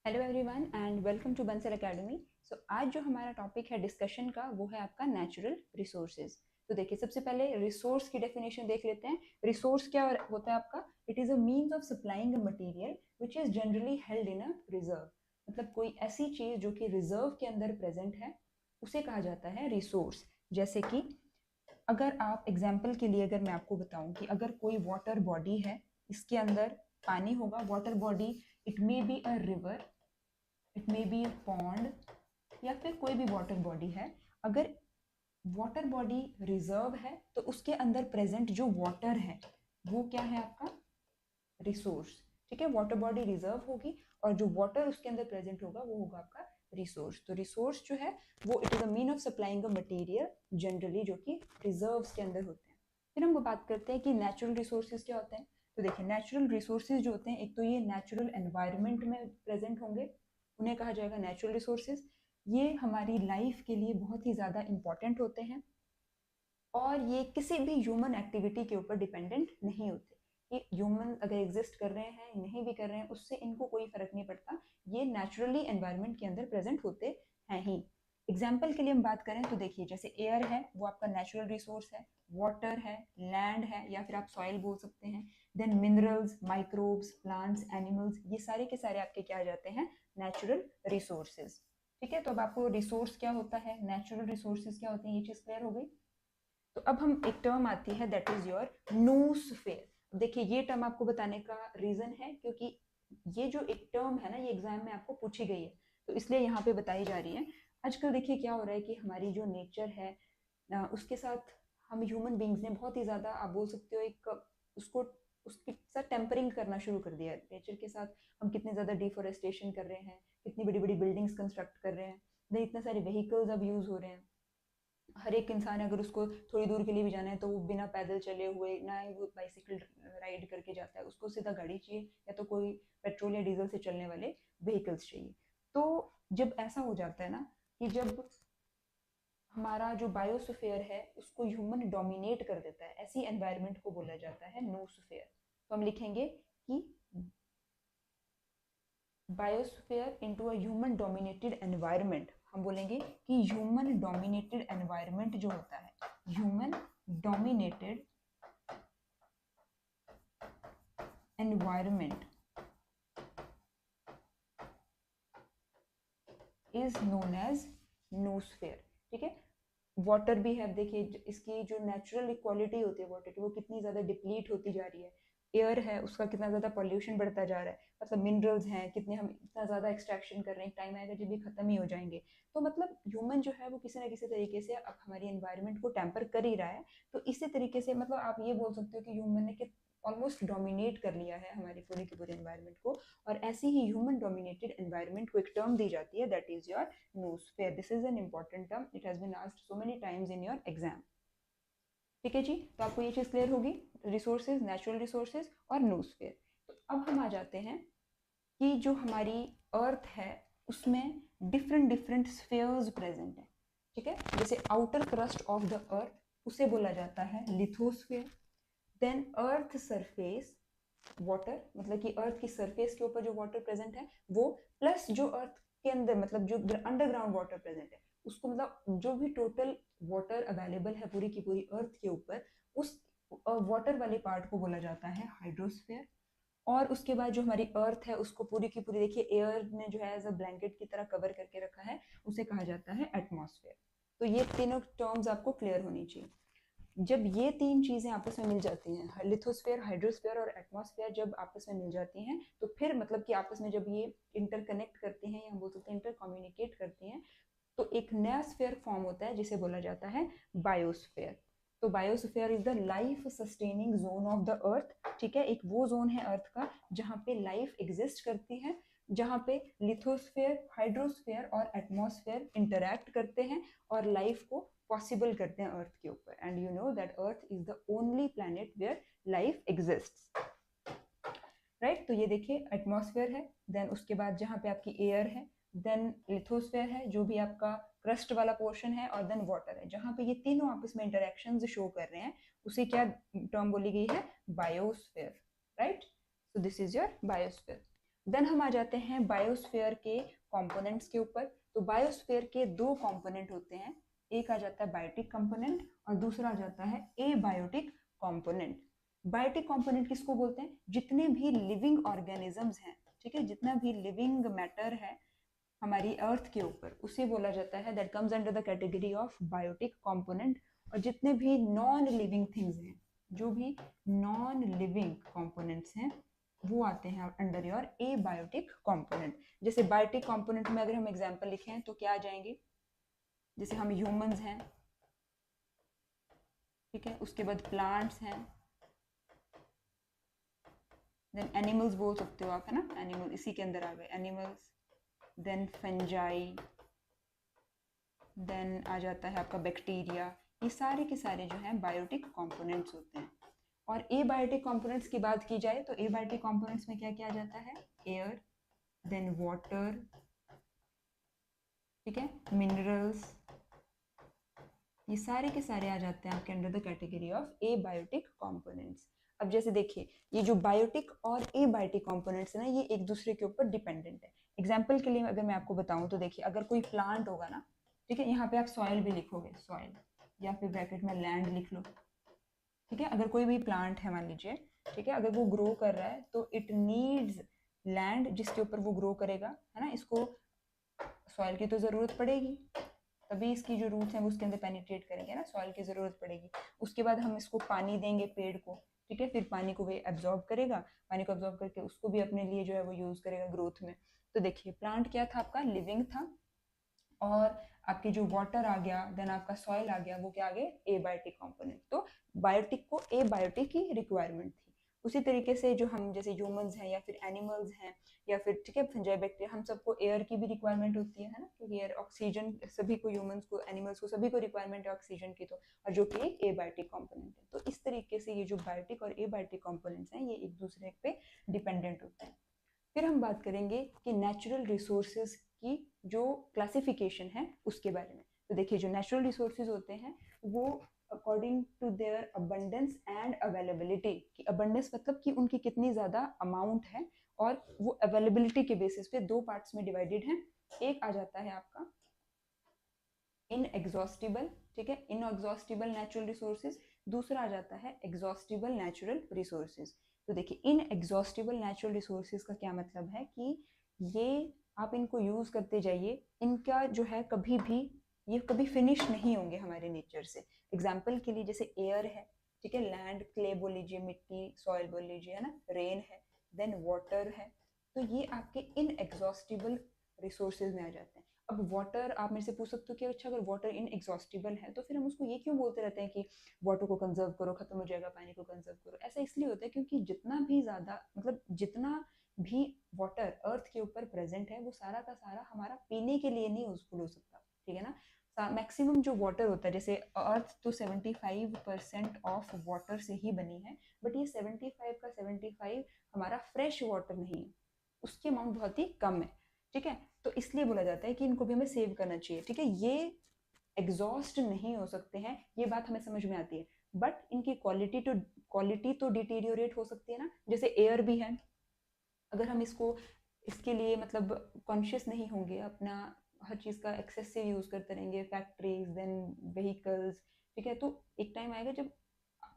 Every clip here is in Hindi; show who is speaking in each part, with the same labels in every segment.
Speaker 1: Hello everyone and welcome to Bansal academy. आज जो हमारा टॉपिक है डिस्कशन का वो है आपका नेचुरल रिसोर्सेज। तो देखिए, सबसे पहले रिसोर्स की डेफिनेशन देख लेते हैं। रिसोर्स क्या होता है आपका? It is a means of supplying a material which is generally held in a reserve. मतलब कोई ऐसी चीज़ जो कि रिजर्व के अंदर प्रेजेंट है उसे कहा जाता है रिसोर्स। जैसे कि अगर आप एग्जाम्पल के लिए अगर मैं आपको बताऊं कि अगर कोई वाटर बॉडी है, इसके अंदर पानी होगा। Water body, it may be a river, it may be a pond, या फिर कोई भी वाटर बॉडी है। अगर वाटर बॉडी रिजर्व है तो उसके अंदर प्रेजेंट जो वाटर है वो क्या है आपका? रिसोर्स। ठीक है, वाटर बॉडी रिजर्व होगी और जो वाटर उसके अंदर प्रेजेंट होगा वो होगा आपका रिसोर्स। तो रिसोर्स जो है वो it is a mean of supplying a material generally जो कि रिजर्व्स के अंदर होते हैं। फिर हम बात करते हैं कि नेचुरल रिसोर्सेज क्या होते हैं। तो देखिए, नेचुरल रिसोर्सेज जो होते हैं, एक तो ये नेचुरल एनवायरनमेंट में प्रेजेंट होंगे, उन्हें कहा जाएगा नेचुरल रिसोर्सेज। ये हमारी लाइफ के लिए बहुत ही ज़्यादा इंपॉर्टेंट होते हैं और ये किसी भी ह्यूमन एक्टिविटी के ऊपर डिपेंडेंट नहीं होते। ये ह्यूमन अगर एग्जिस्ट कर रहे हैं नहीं भी कर रहे हैं उससे इनको कोई फर्क नहीं पड़ता, ये नेचुरली एनवायरनमेंट के अंदर प्रेजेंट होते हैं ही। एग्जाम्पल के लिए हम बात करें तो देखिए, जैसे एयर है वो आपका नेचुरल रिसोर्स है, वाटर है, लैंड है या फिर आप सॉइल बोल सकते हैं, then minerals, microbes, plants, animals, ये सारे के सारे आपके क्या आ जाते हैं? Natural resources. ठीक है, तो अब आपको रिसोर्स क्या होता है, नेचुरल रिसोर्सेज क्या होते हैं, ये चीज क्लियर हो गई। तो अब हम एक टर्म आती है दैट इज योर नूस्फेयर। देखिए, ये टर्म आपको बताने का रीजन है क्योंकि ये जो एक टर्म है ना, ये एग्जाम में आपको पूछी गई है तो इसलिए यहाँ पे बताई जा रही है। आजकल देखिए क्या हो रहा है कि हमारी जो नेचर है उसके साथ हम ह्यूमन बींग्स ने बहुत ही ज़्यादा, आप बोल सकते हो, एक उसको उसके साथ टेम्परिंग करना शुरू कर दिया है। नेचर के साथ हम कितने ज़्यादा डिफोरेस्टेशन कर रहे हैं, कितनी बड़ी बड़ी बिल्डिंग्स कंस्ट्रक्ट कर रहे हैं, देन इतने सारे व्हीकल्स अब यूज़ हो रहे हैं। हर एक इंसान अगर उसको थोड़ी दूर के लिए भी जाना है तो वो बिना पैदल चले हुए, ना ही वो बाइसिकल राइड करके जाता है, उसको सीधा गाड़ी चाहिए या तो कोई पेट्रोल या डीजल से चलने वाले व्हीकल्स चाहिए। तो जब ऐसा हो जाता है ना कि जब हमारा जो बायोस्फीयर है उसको ह्यूमन डोमिनेट कर देता है, ऐसी एनवायरनमेंट को बोला जाता है नोस्फेयर। तो हम लिखेंगे कि biosphere into a human dominated environment. हम बोलेंगे कि ह्यूमन डोमिनेटेड एनवायरनमेंट जो होता है, human dominated environment is known as noosphere. ठीक है, वाटर भी है। अब देखिए, इसकी जो नेचुरल इक्वालिटी होती है वाटर की वो कितनी ज़्यादा डिप्लीट होती जा रही है। एयर है, उसका कितना ज़्यादा पॉल्यूशन बढ़ता जा रहा है। मतलब मिनरल्स हैं, कितने हम इतना ज़्यादा एक्सट्रैक्शन कर रहे हैं, टाइम आएगा जब ये खत्म ही हो जाएंगे। तो मतलब ह्यूमन जो है वो किसी ना किसी तरीके से अब हमारी एनवायरनमेंट को टेम्पर कर ही रहा है। तो इसी तरीके से मतलब आप ये बोल सकते हो कि ह्यूमन ने ऑलमोस्ट डोमिनेट कर लिया है हमारी पूरी की पूरी एनवायरनमेंट को। और ऐसी ही ह्यूमन डोमिनेटेड एनवायरनमेंट को एक टर्म दी जाती है that is your noosphere. This is an important term. It has been asked so many times in your exam. ठीक है जी, तो आपको ये चीज़ क्लियर होगी, रिसोर्सेज, नेचुरल रिसोर्सेज और नोस्फेयर। तो अब हम आ जाते हैं कि जो हमारी अर्थ है उसमें डिफरेंट डिफरेंट स्फेयर्स प्रेजेंट है। ठीक है, जैसे outer crust of the earth उसे बोला जाता है lithosphere. Then earth surface water, मतलब कि अर्थ की सरफेस के ऊपर जो वाटर प्रेजेंट है वो, प्लस जो अर्थ के अंदर मतलब जो अंडरग्राउंड वाटर प्रेजेंट है उसको, मतलब जो भी टोटल वाटर अवेलेबल है पूरी की पूरी अर्थ के ऊपर, उस वाटर वाले पार्ट को बोला जाता है हाइड्रोस्फेयर। और उसके बाद जो हमारी अर्थ है उसको पूरी की पूरी, देखिए, एयर ने जो है एज अ ब्लैंकेट की तरह कवर करके रखा है, उसे कहा जाता है एटमॉस्फेयर। तो ये तीनों टर्म्स आपको क्लियर होनी चाहिए। जब ये तीन चीजें आपस में मिल जाती हैं, लिथोस्फेयर, हाइड्रोस्फेयर और एटमॉस्फेयर, जब आपस में मिल जाती हैं तो फिर मतलब कि आपस में जब ये इंटरकनेक्ट करती हैं या हम बोल सकते हैं इंटर कम्युनिकेट करती हैं, तो एक नया स्फेयर फॉर्म होता है जिसे बोला जाता है बायोस्फेयर। तो biosphere is the life sustaining zone of the अर्थ। ठीक है, एक वो जोन है अर्थ का जहाँ पे लाइफ एग्जिस्ट करती है, जहाँ पे लिथोस्फेयर, हाइड्रोस्फेयर और एटमॉस्फेयर इंटरैक्ट करते हैं और लाइफ को पॉसिबल करते हैं अर्थ के ऊपर। And you know that earth is the only planet where life exists, right. तो ये देखिए एटमॉस्फेयर है, देन उसके बाद जहाँ पे आपकी एयर है, देन लिथोस्फेयर है जो भी आपका क्रस्ट वाला पोर्शन है, और देन वाटर है जहाँ पे ये तीनों आपस में इंटरेक्शंस शो कर रहे हैं, उसे क्या टर्म बोली गई है? Biosphere, right. So this is your biosphere. Then हम आ जाते हैं बायोस्फीयर के कंपोनेंट्स के ऊपर। तो बायोस्फीयर के दो कंपोनेंट होते हैं, एक आ जाता है बायोटिक कंपोनेंट और दूसरा आ जाता है एबायोटिक कंपोनेंट। बायोटिक कंपोनेंट किसको बोलते हैं? जितने भी लिविंग ऑर्गेनिजम्स हैं, ठीक है, जितना भी लिविंग मैटर है हमारी अर्थ के ऊपर, उसे बोला जाता है, that comes under the category of biotic component. और जितने भी नॉन लिविंग थिंग्स हैं, जो भी नॉन लिविंग कंपोनेंट्स हैं, वो आते हैं अंडर योर एबायोटिक कंपोनेंट। जैसे बायोटिक कंपोनेंट में अगर हम एग्जांपल लिखें तो क्या आ जाएंगे? जैसे हम ह्यूमंस हैं, ठीक है, उसके बाद प्लांट्स हैं, देन एनिमल्स बोल सकते हो आप, है ना, एनिमल इसी के अंदर आ गए एनिमल्स, देन फंजाई, देन आ जाता है आपका बैक्टीरिया। ये सारे के सारे जो हैं बायोटिक कंपोनेंट्स होते हैं। और एबायोटिक कंपोनेंट्स की बात की जाए तो एबायोटिक कंपोनेंट्स में क्या क्या आ जाता है? एयर, देन वाटर, ठीक है, मिनरल्स, ये सारे के सारे आ जाते हैं आपके under the category of abiotic components. अब जैसे देखिए, ये जो बायोटिक और एबायोटिक कंपोनेंट्स है ना, ये एक दूसरे के ऊपर डिपेंडेंट है। एग्जाम्पल के लिए अगर मैं आपको बताऊं तो देखिए, अगर कोई प्लांट होगा ना, ठीक है, यहाँ पे आप सॉइल भी लिखोगे, सॉइल, या फिर ब्रैकेट में लैंड लिख लो, ठीक है। अगर कोई भी प्लांट है मान लीजिए, ठीक है, अगर वो ग्रो कर रहा है तो इट नीड्स लैंड जिसके ऊपर वो ग्रो करेगा, है ना, इसको सॉइल की तो ज़रूरत पड़ेगी, तभी इसकी जो रूट्स हैं वो उसके अंदर पेनिट्रेट करेंगे ना, सॉइल की ज़रूरत पड़ेगी। उसके बाद हम इसको पानी देंगे पेड़ को, ठीक है, फिर पानी को वे एब्जॉर्ब करेगा, पानी को एब्जॉर्ब करके उसको भी अपने लिए जो है वो यूज़ करेगा ग्रोथ में। तो देखिए, प्लांट क्या था आपका? लिविंग था। और आपके जो वाटर आ गया, देन आपका सॉइल आ गया, वो क्या आ गए? Abiotic component. तो बायोटिक को एबायोटिक की रिक्वायरमेंट थी। उसी तरीके से जो हम जैसे ह्यूमंस हैं या फिर एनिमल्स हैं या फिर, ठीक है, फंजाई बैक्टीरिया, हम सबको एयर की भी रिक्वायरमेंट होती है ना, क्योंकि एयर, ऑक्सीजन सभी को, ह्यूमंस को, एनिमल्स को, सभी को रिक्वायरमेंट है ऑक्सीजन की, तो और जो कि एक एबायोटिक कंपोनेंट है। तो इस तरीके से ये जो बायोटिक और एबायोटिक कंपोनेंट्स हैं, ये एक दूसरे पे डिपेंडेंट होते हैं। फिर हम बात करेंगे कि नेचुरल रिसोर्सेज की जो क्लासिफिकेशन है उसके बारे में। तो देखिए, जो नेचुरल रिसोर्सेज होते हैं वो according to their abundance and availability, कि अबंडेंस मतलब कि उनकी कितनी ज़्यादा अमाउंट है, और वो अवेलेबिलिटी के बेसिस पे दो पार्ट्स में डिवाइडेड है। एक आ जाता है आपका इनएग्जॉस्टिबल, ठीक है, इनएग्जॉस्टिबल नेचुरल रिसोर्सेज। दूसरा आ जाता है एग्जॉस्टिबल नेचुरल रिसोर्सेज। तो देखिए, इनएग्जॉस्टिबल नेचुरल रिसोर्सेज का क्या मतलब है कि ये आप इनको यूज करते जाइए, इनका जो है कभी भी, ये कभी फिनिश नहीं होंगे हमारे नेचर से। एग्जाम्पल के लिए जैसे एयर है, ठीक है, लैंड, क्ले बोल लीजिए, मिट्टी, सॉइल बोल लीजिए, है ना, रेन है, देन वाटर है। तो ये आपके इनएग्जॉस्टिबल रिसोर्सेज में आ जाते हैं। अब वाटर, आप मेरे से पूछ सकते हो कि अच्छा, अगर वाटर इनएग्जॉस्टिबल है तो फिर हम उसको ये क्यों बोलते रहते हैं कि वाटर को कंजर्व करो, खत्म हो जाएगा, पानी को कंजर्व करो। ऐसा इसलिए होता है क्योंकि जितना भी ज़्यादा, मतलब जितना भी वाटर अर्थ के ऊपर प्रेजेंट है, वो सारा का सारा हमारा पीने के लिए नहीं यूजफुल हो सकता, ठीक है ना। मैक्सिमम जो वाटर होता है, जैसे अर्थ तो 75% ऑफ वाटर से ही बनी है, बट ये 75 का 75 हमारा फ्रेश वाटर नहीं है, उसकी अमाउंट बहुत ही कम है, ठीक है। तो इसलिए बोला जाता है कि इनको भी हमें सेव करना चाहिए, ठीक है। ये एग्जॉस्ट नहीं हो सकते हैं, ये बात हमें समझ में आती है, बट इनकी क्वालिटी तो डिटीरियोरेट हो सकती है ना। जैसे एयर भी है, अगर हम इसको, इसके लिए मतलब कॉन्शियस नहीं होंगे, अपना हर चीज़ का एक्सेसिव यूज़ करते रहेंगे, फैक्ट्रीज, देन व्हीकल्स, ठीक है, तो एक टाइम आएगा जब,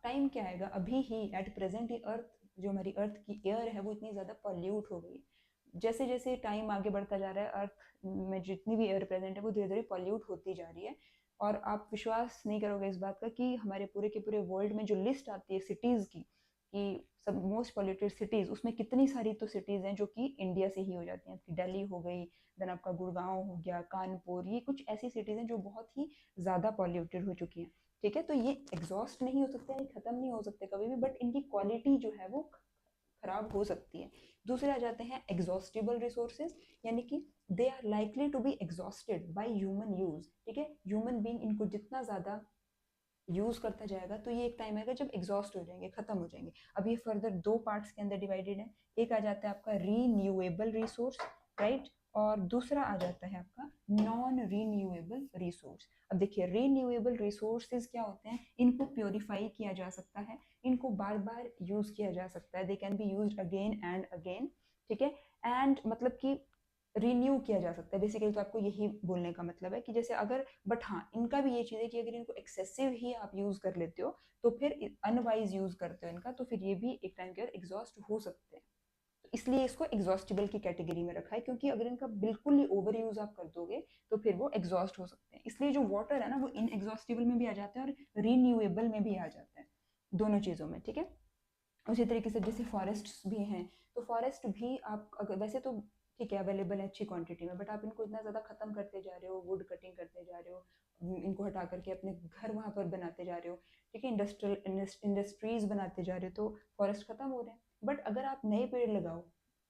Speaker 1: टाइम क्या आएगा, अभी ही एट प्रेजेंट ही अर्थ, जो हमारी अर्थ की एयर है वो इतनी ज़्यादा पॉल्यूट हो गई है। जैसे जैसे टाइम आगे बढ़ता जा रहा है, अर्थ में जितनी भी एयर प्रेजेंट है वो धीरे धीरे पॉल्यूट होती जा रही है। और आप विश्वास नहीं करोगे इस बात का कि हमारे पूरे के पूरे वर्ल्ड में जो लिस्ट आती है सिटीज़ की, कि सब मोस्ट पॉल्यूटेड सिटीज़, उसमें कितनी सारी तो सिटीज़ हैं जो कि इंडिया से ही हो जाती हैं। आपकी दिल्ली हो गई, देन आपका गुड़गांव हो गया, कानपुर, ये कुछ ऐसी सिटीज़ हैं जो बहुत ही ज़्यादा पॉल्यूटेड हो चुकी हैं, ठीक है। तो ये एग्जॉस्ट नहीं हो सकते, ये खत्म नहीं हो सकते कभी भी, बट इनकी क्वालिटी जो है वो खराब हो सकती है। दूसरे आ जाते हैं एग्जॉस्टिबल रिसोर्सेज, यानी कि they are likely to be exhausted by human use, ठीक है। ह्यूमन बीइंग इनको जितना ज्यादा यूज करता जाएगा तो ये एक टाइम आएगा जब एग्जॉस्ट हो जाएंगे, खत्म हो जाएंगे। अब ये फर्दर दो पार्ट्स के अंदर डिवाइडेड है। एक आ जाता है आपका रीन्यूएबल रिसोर्स, राइट, और दूसरा आ जाता है आपका नॉन रीन्यूएबल रिसोर्स। अब देखिए, रीन्यूएबल रिसोर्सेज क्या होते हैं? इनको प्योरीफाई किया जा सकता है, इनको बार बार यूज किया जा सकता है, दे can B use again and again, ठीक है। एंड मतलब कि रिन्यू किया जा सकता है बेसिकली, तो आपको यही बोलने का मतलब है कि जैसे अगर, बट हाँ इनका भी ये चीज़ है कि अगर इनको एक्सेसिव ही आप यूज़ कर लेते हो तो फिर अनवाइज यूज़ करते हो इनका, तो फिर ये भी एक टाइम के बाद एग्जॉस्ट हो सकते हैं। तो इसलिए इसको एग्जॉस्टिबल की कैटेगरी में रखा है, क्योंकि अगर इनका बिल्कुल ही ओवर यूज आप कर दोगे तो फिर वो एग्जॉस्ट हो सकते हैं। इसलिए जो वाटर है ना वो इनएग्जॉस्टिबल में भी आ जाता है और रिन्यूएबल में भी आ जाता है, दोनों चीज़ों में, ठीक है। उसी तरीके से जैसे फॉरेस्ट भी हैं, तो फॉरेस्ट भी आप अगर वैसे तो ठीक है अवेलेबल है अच्छी क्वांटिटी में, बट आप इनको इतना ज़्यादा ख़त्म करते जा रहे हो, वुड कटिंग करते जा रहे हो, इनको हटा करके अपने घर वहाँ पर बनाते जा रहे हो, ठीक है, इंडस्ट्रियल इंडस्ट्रीज बनाते जा रहे हो, तो फॉरेस्ट खत्म हो रहे हैं। बट अगर आप नए पेड़ लगाओ,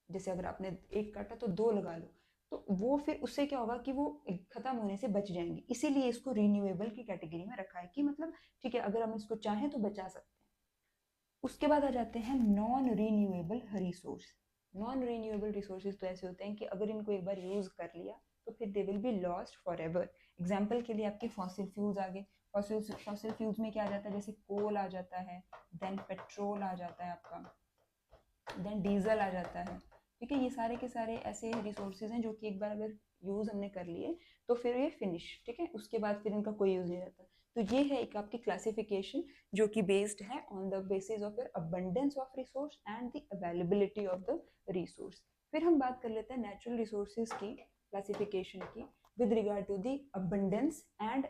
Speaker 1: जैसे अगर आपने एक काटा तो दो लगा लो, तो वो फिर उससे क्या होगा कि वो खत्म होने से बच जाएंगे। इसीलिए इसको रिन्यूएबल की कैटेगरी में रखा है कि मतलब ठीक है अगर हम इसको चाहें तो बचा सकते हैं। उसके बाद आ जाते हैं non renewable resource. Non renewable resources तो ऐसे होते हैं कि अगर इनको एक बार यूज कर लिया तो फिर they will be lost for ever. Example के लिए आपके फॉसिल फ्यूल्स आ गए। फॉसिल फ्यूल्स में क्या आ जाता है, जैसे कोल आ जाता है, देन पेट्रोल आ जाता है आपका, देन डीजल आ जाता है, ठीक है। ये सारे के सारे ऐसे रिसोर्सेज हैं जो कि एक बार अगर यूज हमने कर लिए तो फिर ये फिनिश, ठीक है, उसके बाद फिर इनका कोई यूज नहीं रहता। तो ये है एक आपकी क्लासिफिकेशन जो कि बेस्ड है on the basis of your abundance of resource and the availability of the resource. फिर हम बात कर लेते हैं नेचुरल रिसोर्सेज की क्लासिफिकेशन की with regard to the abundance and,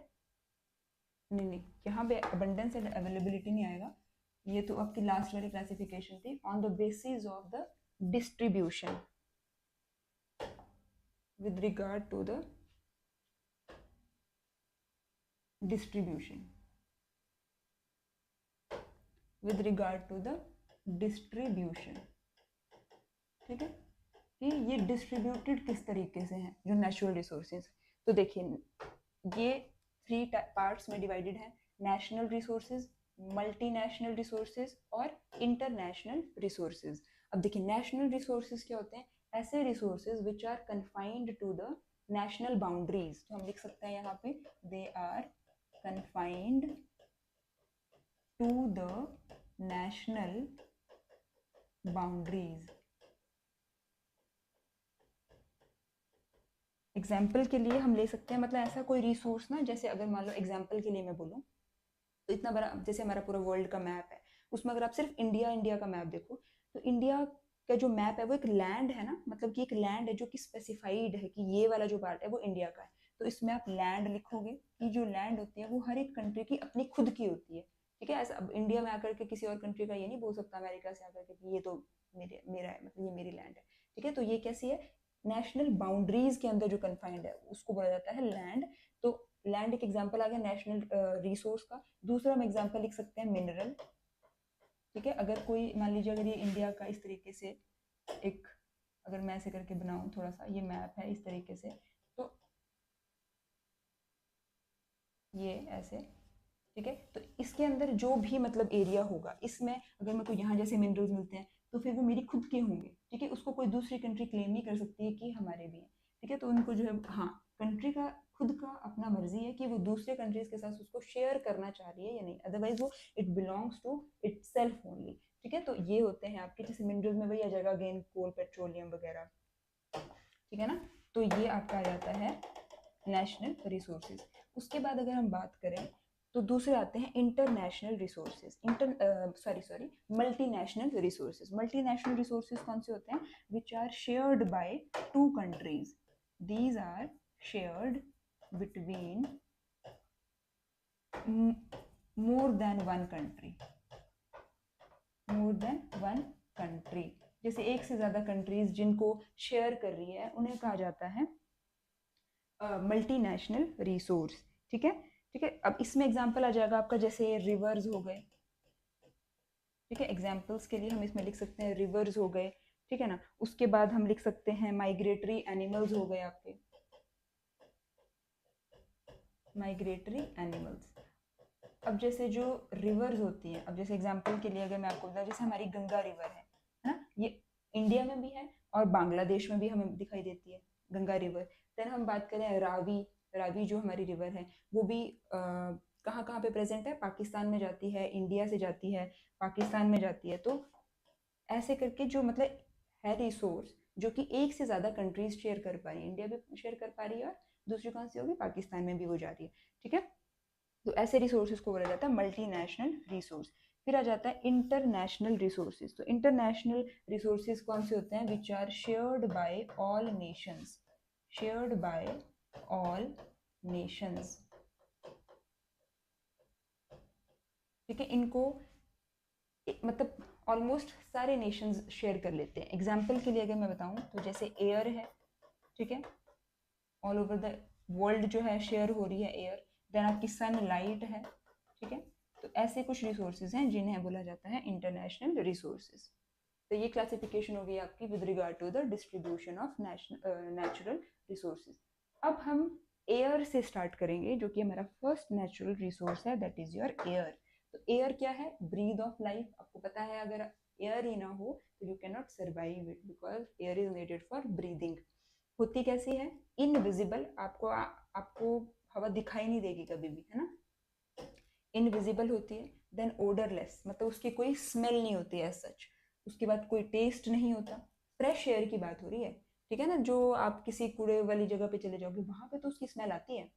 Speaker 1: नहीं यहाँ पे अबंडेंस एंड अवेलेबिलिटी नहीं आएगा, ये तो आपकी लास्ट वाली क्लासिफिकेशन थी on the basis of the distribution, with regard to the distribution, with regard to the distribution, ठीक है, कि ये डिस्ट्रीब्यूटेड किस तरीके से हैं जो नेचुरल रिसोर्सेज। तो देखिए ये थ्री पार्ट्स में डिवाइडेड है, नेशनल रिसोर्सेज, मल्टीनेशनल रिसोर्सेज और इंटरनेशनल रिसोर्सेज। अब देखिए नेशनल रिसोर्सेज क्या होते हैं, ऐसे resources which are confined to the national boundaries, तो हम लिख सकते हैं यहाँ पे they are confined to the national boundaries. Example के लिए हम ले सकते हैं, मतलब ऐसा कोई रिसोर्स ना, जैसे अगर मान लो एग्जाम्पल के लिए मैं बोलूँ तो इतना बड़ा जैसे हमारा पूरा वर्ल्ड का मैप है, उसमें अगर आप सिर्फ इंडिया का मैप देखो तो इंडिया का जो मैप है वो एक लैंड है ना, मतलब कि एक लैंड है जो कि स्पेसिफाइड है कि ये वाला जो पार्ट है वो इंडिया का है। तो इसमें आप लैंड लिखोगे कि जो लैंड होती है वो हर एक कंट्री की अपनी खुद की होती है, ठीक है। ऐसा अब इंडिया में आकर के किसी और कंट्री का ये नहीं बोल सकता अमेरिका से आकर के कि ये तो मेरा है, मतलब ये मेरी लैंड है, ठीक है। तो ये कैसी है, नेशनल बाउंड्रीज के अंदर जो कन्फाइंड है उसको बोला जाता है लैंड। तो लैंड एक एग्जांपल आ गया नेशनल रिसोर्स का। दूसरा हम एग्जांपल लिख सकते हैं मिनरल, ठीक है। अगर कोई मान लीजिए अगर ये इंडिया का इस तरीके से एक, अगर मैं ऐसे करके बनाऊं थोड़ा सा, ये मैप है इस तरीके से, तो ये ऐसे, ठीक है। तो इसके अंदर जो भी मतलब एरिया होगा, इसमें अगर मेरे को यहाँ जैसे मिनरल्स मिलते हैं तो फिर वो मेरी खुद के होंगे, ठीक है। उसको कोई दूसरी कंट्री क्लेम नहीं कर सकती है कि हमारे भी हैं, ठीक है। तो उनको जो है, हाँ, कंट्री का खुद का अपना मर्जी है कि वो दूसरे कंट्रीज के साथ उसको शेयर करना चाह रही है या नहीं, अदरवाइज वो it belongs to itself only, ठीक है। तो ये होते हैं आपके, जैसे मिनरल्स में वही आ जाएगा अगेन कोल पेट्रोलियम वगैरह, ठीक है ना। तो ये आपका आ जाता है नेशनल रिसोर्सेज। उसके बाद अगर हम बात करें तो दूसरे आते हैं international resources, sorry multinational resources. Multinational resources कौन से होते हैं, which are shared by two countries, these are shared between more than one country, more than one country. जैसे एक से ज्यादा कंट्रीज जिनको शेयर कर रही है उन्हें कहा जाता है मल्टीनेशनल रिसोर्स, ठीक है, ठीक है। अब इसमें एग्जांपल आ जाएगा आपका, जैसे रिवर्स हो गए, ठीक है। एग्जांपल्स के लिए हम इसमें लिख सकते हैं रिवर्स हो गए, ठीक है ना। उसके बाद हम लिख सकते हैं माइग्रेटरी एनिमल्स हो गए आपके, माइग्रेटरी एनिमल्स। अब जैसे जो रिवर्स होती हैं, अब जैसे एग्जांपल के लिए अगर मैं आपको बताऊं, जैसे हमारी गंगा रिवर है ना, ये इंडिया में भी है और बांग्लादेश में भी हमें दिखाई देती है गंगा रिवर। देन हम बात करें रावी, रावी जो हमारी रिवर है वो भी कहाँ कहाँ पे प्रेजेंट है, पाकिस्तान में जाती है, इंडिया से जाती है, पाकिस्तान में जाती है। तो ऐसे करके जो मतलब है रिसोर्स, जो कि एक से ज़्यादा कंट्रीज शेयर कर पा रही है, इंडिया भी शेयर कर पा रही है और दूसरी कौन सी होगी, पाकिस्तान में भी वो जा रही है, ठीक है। तो ऐसे रिसोर्सेज को बोला जाता है मल्टीनेशनल रिसोर्स। फिर आ जाता है इंटरनेशनल रिसोर्सेज। तो इंटरनेशनल रिसोर्सेज कौन से होते हैं, which are shared by all nations, shared by all nations, ठीक है। इनको मतलब ऑलमोस्ट सारे नेशंस शेयर कर लेते हैं। एग्जाम्पल के लिए अगर मैं बताऊं तो जैसे एयर है, ठीक है, ऑल ओवर द वर्ल्ड जो है शेयर हो रही है एयर। देन आपकी सन लाइट है, ठीक है। तो ऐसे कुछ रिसोर्सेज हैं जिन्हें बोला जाता है इंटरनेशनल रिसोर्सेज। तो ये क्लासिफिकेशन हो गई आपकी with regard to the distribution of natural resources. अब हम एयर से स्टार्ट करेंगे, जो कि हमारा फर्स्ट नेचुरल रिसोर्स है, दैट इज योर एयर। तो एयर क्या है, ब्रीद ऑफ लाइफ। आपको पता है अगर एयर ही ना हो तो you can not survive it, because air is needed for breathing. होती कैसी है, इनविजिबल। आपको हवा दिखाई नहीं देगी कभी भी, है ना, इनविजिबल होती है। देन ओडरलेस, मतलब उसकी कोई स्मेल नहीं होती है सच। उसके बाद कोई टेस्ट नहीं होता। फ्रेश एयर की बात हो रही है, ठीक है ना। जो आप किसी कूड़े वाली जगह पे चले जाओगे वहां पे तो उसकी स्मेल आती है,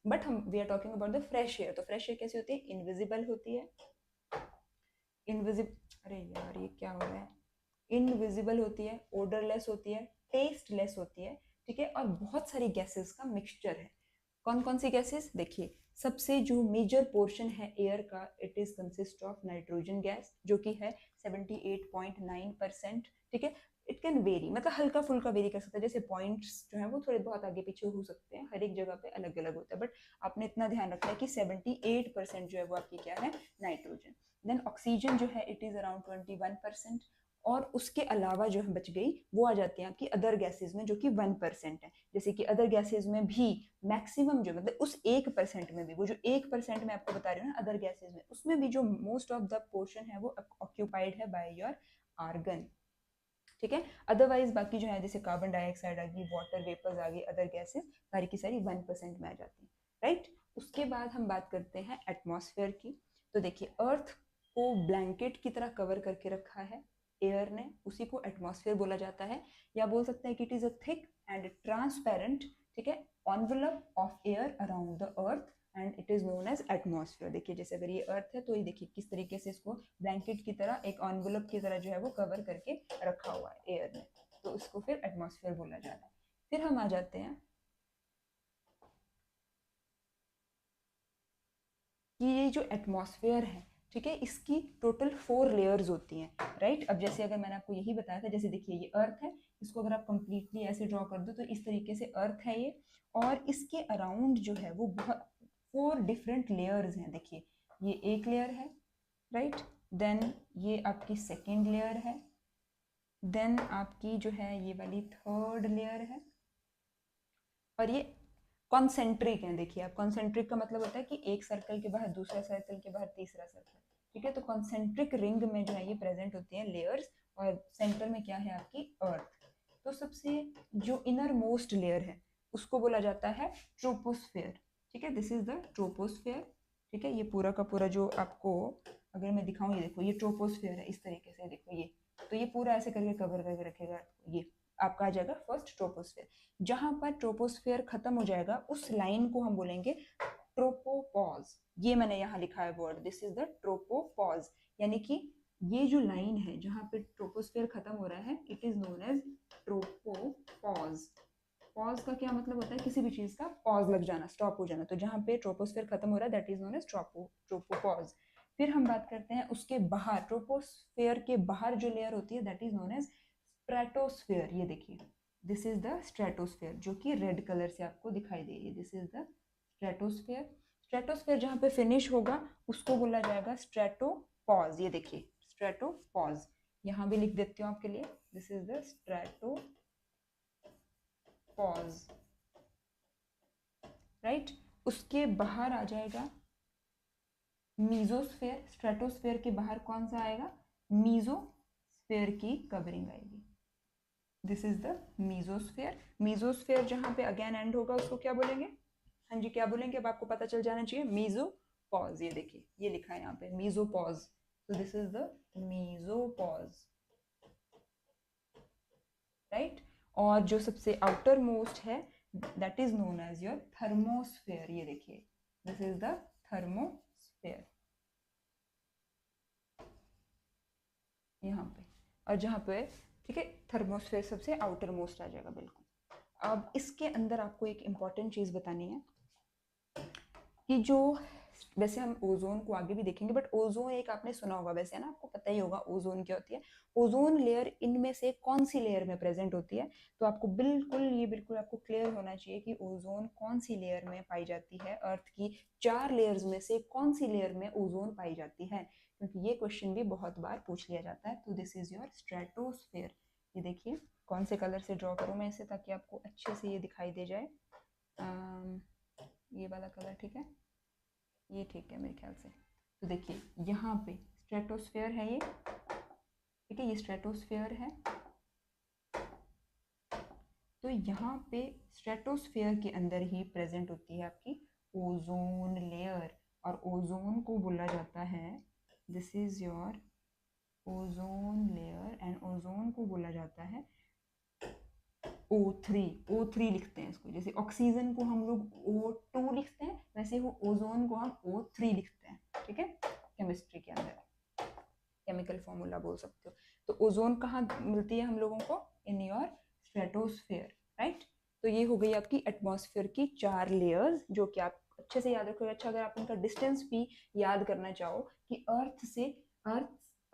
Speaker 1: बट हम we are talking about the fresh air. तो फ्रेश एयर कैसी होती है, इनविजिबल होती है। इनविजिबल, अरे यार ये क्या हो रहा है, इनविजिबल होती है, ओडरलेस होती है, टेस्टलेस होती है, ठीक है। और बहुत सारी गैसेस का मिक्सचर है। कौन कौन सी गैसेस, देखिए सबसे जो मेजर पोर्शन है एयर का, it is consist of nitrogen gas, जो कि है 78.9%, ठीक है। इट कैन वेरी, मतलब हल्का फुल्का वेरी कर सकता है, जैसे पॉइंट्स जो है वो थोड़े बहुत आगे पीछे हो सकते हैं, हर एक जगह पे अलग अलग होता है, बट आपने इतना ध्यान रखना है कि 78% जो है वो आपकी क्या है, नाइट्रोजन। देन ऑक्सीजन जो है इट इज अराउंड 21%। और उसके अलावा जो है बच गई वो आ जाती है आपकी अदर गैसेज में, जो कि 1% है। जैसे कि अदर गैसेज में भी मैक्सिमम जो, मतलब उस 1% में भी, वो जो 1% में आपको बता रही हूँ ना अदर गैसेज में, उसमें भी जो मोस्ट ऑफ द पोर्शन है वो ऑक्यूपाइड है बाय योर आर्गन, ठीक है। अदरवाइज बाकी जो है जैसे कार्बन डाइऑक्साइड आ गई, वाटर वेपर्स आ गई, अदर गैसेज सारी की सारी 1% में आ जाती है, राइट। उसके बाद हम बात करते हैं एटमॉस्फेयर की। तो देखिए अर्थ को ब्लैंकेट की तरह कवर करके रखा है एयर ने, उसी को एटमॉस्फेयर बोला जाता है। या बोल सकते हैं कि it is a thick and transparent, ठीक है, envelope of air around the earth and it is known as atmosphere. देखिए जैसे अगर ये अर्थ है तो ये देखिए किस तरीके से इसको ब्लैंकेट की तरह, एक एनवलप की तरह जो है वो कवर करके रखा हुआ है एयर ने, तो इसको फिर एटमॉस्फेयर बोला जाता है। फिर हम आ जाते हैं कि ये जो एटमॉस्फेयर है, ठीक है, इसकी टोटल 4 लेयर्स होती हैं, राइट। अब जैसे अगर मैंने आपको यही बताया था, जैसे देखिए ये अर्थ है, इसको अगर आप कंप्लीटली ऐसे ड्रॉ कर दो तो इस तरीके से अर्थ है ये, और इसके अराउंड जो है वो बहुत 4 डिफरेंट लेयर्स हैं। देखिए ये एक लेयर है, राइट, देन ये आपकी सेकेंड लेयर है, देन आपकी जो है ये वाली थर्ड लेयर है, और ये कॉन्सेंट्रिक है। देखिए आप, कॉन्सेंट्रिक का मतलब होता है कि एक सर्कल के बाहर दूसरा सर्कल के बाहर तीसरा सर्कल, ठीक है। तो कॉन्सेंट्रिक रिंग में जो है ये प्रेजेंट होती हैं लेयर्स, और सेंटर में क्या है आपकी अर्थ। तो सबसे जो इनर मोस्ट लेयर है उसको बोला जाता है ट्रोपोस्फेयर, ठीक है, दिस इज द ट्रोपोस्फेयर, ठीक है। ये पूरा का पूरा जो आपको अगर मैं दिखाऊं, ये देखो ये ट्रोपोस्फेयर है, इस तरीके से देखो ये, तो ये पूरा ऐसे करके कवर करके रखेगा, ये आपका आ जाएगा फर्स्ट ट्रोपोस्फेयर। जहां पर ट्रोपोस्फेयर खत्म हो जाएगा उस लाइन को हम बोलेंगे ट्रोपोपॉज। ये मैंने यहाँ लिखा है word, this is the tropopause, यानी कि ये जो लाइन है जहां पे ट्रोपोस्फेयर खत्म हो रहा है, it is known as tropopause. Pause का क्या मतलब होता है, किसी भी चीज का पॉज लग जाना, स्टॉप हो जाना। तो जहां पे ट्रोपोस्फेयर खत्म हो रहा है that is known as tropopause. फिर हम बात करते हैं उसके बाहर, ट्रोपोस्फेयर के बाहर जो लेयर होती है that is known as stratosphere. ये देखिए दिस इज द स्ट्रेटोस्फेयर, जो कि रेड कलर से आपको दिखाई दे रही है, this is the stratosphere. Stratosphere जहां पे फिनिश होगा उसको बोला जाएगा स्ट्रेटोपॉज। ये देखिए स्ट्रेटोपॉज, यहाँ भी लिख देती हूँ आपके लिए, this is the stratopause, right. उसके बाहर आ जाएगा मीजोस्फेयर। स्ट्रेटोस्फेयर के बाहर कौन सा आएगा, मीजोस्फेयर की कवरिंग आएगी, this is the mesosphere. Mesosphere जहां पे अगेन एंड होगा उसको क्या बोलेंगे, हाँ जी क्या बोलेंगे, अब आपको पता चल जाना चाहिए, मीजोपॉज। ये देखिए ये लिखा है यहाँ पे मीजोपॉज, तो this is the mesopause, right. और जो सबसे आउटर मोस्ट है that is known as your thermosphere. ये देखिए, दिस इज द थर्मोस्फेयर यहाँ पे। और जहाँ पे, ठीक है, थर्मोस्फेयर सबसे आउटर मोस्ट आ जाएगा बिल्कुल। अब इसके अंदर आपको एक इम्पॉर्टेंट चीज़ बतानी है कि जो, वैसे हम ओजोन को आगे भी देखेंगे, बट ओजोन एक आपने सुना होगा वैसे, है ना, आपको पता ही होगा ओजोन क्या होती है। ओजोन लेयर इनमें से कौन सी लेयर में प्रेजेंट होती है? तो आपको बिल्कुल, ये बिल्कुल आपको क्लियर होना चाहिए कि ओजोन कौन सी लेयर में पाई जाती है। अर्थ की 4 लेयर्स में से कौन सी लेयर में ओजोन पाई जाती है, क्योंकि ये क्वेश्चन भी बहुत बार पूछ लिया जाता है। तो दिस इज योर स्ट्रेटोस्फेयर। ये देखिए कौन से कलर से ड्रॉ करूँ मैं इसे, ताकि आपको अच्छे से ये दिखाई दे जाए। ये वाला कलर ठीक है, ये ठीक है मेरे ख्याल से। तो देखिए यहाँ पे स्ट्रेटोस्फेयर है ये, ठीक है, ये स्ट्रेटोस्फेयर है। तो यहाँ पे स्ट्रेटोस्फेयर के अंदर ही प्रेजेंट होती है आपकी ओजोन लेयर, और ओजोन को बोला जाता है, this is your ozone layer, and ozone को बोला जाता है O3। O3 लिखते हैं इसको, जैसे ऑक्सीजन को हम लोग O2 लिखते हैं, वैसे वो ओजोन को हम O3 लिखते हैं, ठीक है, केमिस्ट्री के अंदर केमिकल फॉर्मूला बोल सकते हो। तो ओजोन कहाँ मिलती है हम लोगों को? In your stratosphere, right. तो ये हो गई आपकी एटमॉस्फेयर की 4 लेयर्स, जो कि आप अच्छे से याद रखोगे। अच्छा, अगर आप उनका डिस्टेंस भी याद करना चाहो कि अर्थ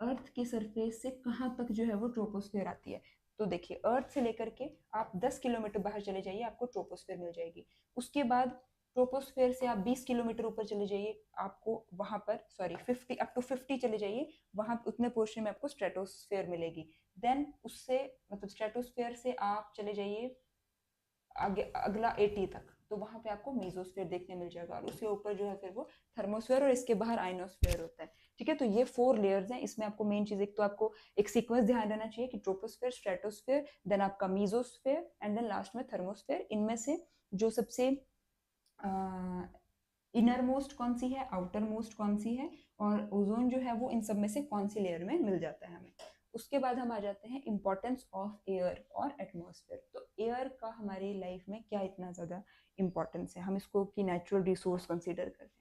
Speaker 1: अर्थ की सरफेस से कहाँ तक जो है वो ट्रोपोस्फेयर आती है, तो देखिए अर्थ से लेकर के आप 10 किलोमीटर बाहर चले जाइए, आपको ट्रोपोस्फेयर मिल जाएगी। उसके बाद ट्रोपोस्फेयर से आप 20 किलोमीटर ऊपर चले जाइए, आपको वहां पर, सॉरी 50, अप टू 50 चले जाइए, वहां उतने पोर्शन में आपको स्ट्रेटोस्फेयर मिलेगी। देन उससे, मतलब स्ट्रेटोस्फेयर से आप चले जाइए आगे अगला 80 तक, तो वहां पे आपको मेसोस्फेयर देखने मिल जाएगा, और उसके ऊपर जो है फिर वो थर्मोस्फेयर, और इसके बाहर आइनोस्फेयर होता है, ठीक है। तो ये 4 लेयर्स हैं। इसमें आपको मेन चीज, एक तो आपको एक सीक्वेंस ध्यान रहना चाहिए कि ट्रोपोस्फेयर, स्ट्रेटोस्फेयर, देन आपका मेसोस्फेयर, एंड देन लास्ट में थर्मोस्फेयर। इनमें से जो सबसे इनर मोस्ट कौन सी है, आउटर मोस्ट कौन सी है, और ओजोन जो है वो इन सब में से कौन सी लेयर में मिल जाता है हमें। उसके बाद हम आ जाते हैं इंपॉर्टेंस ऑफ एयर और एटमॉस्फेयर। तो एयर का हमारी लाइफ में क्या इतना ज़्यादा इंपॉर्टेंस है, हम इसको की नेचुरल रिसोर्स कंसीडर करते हैं।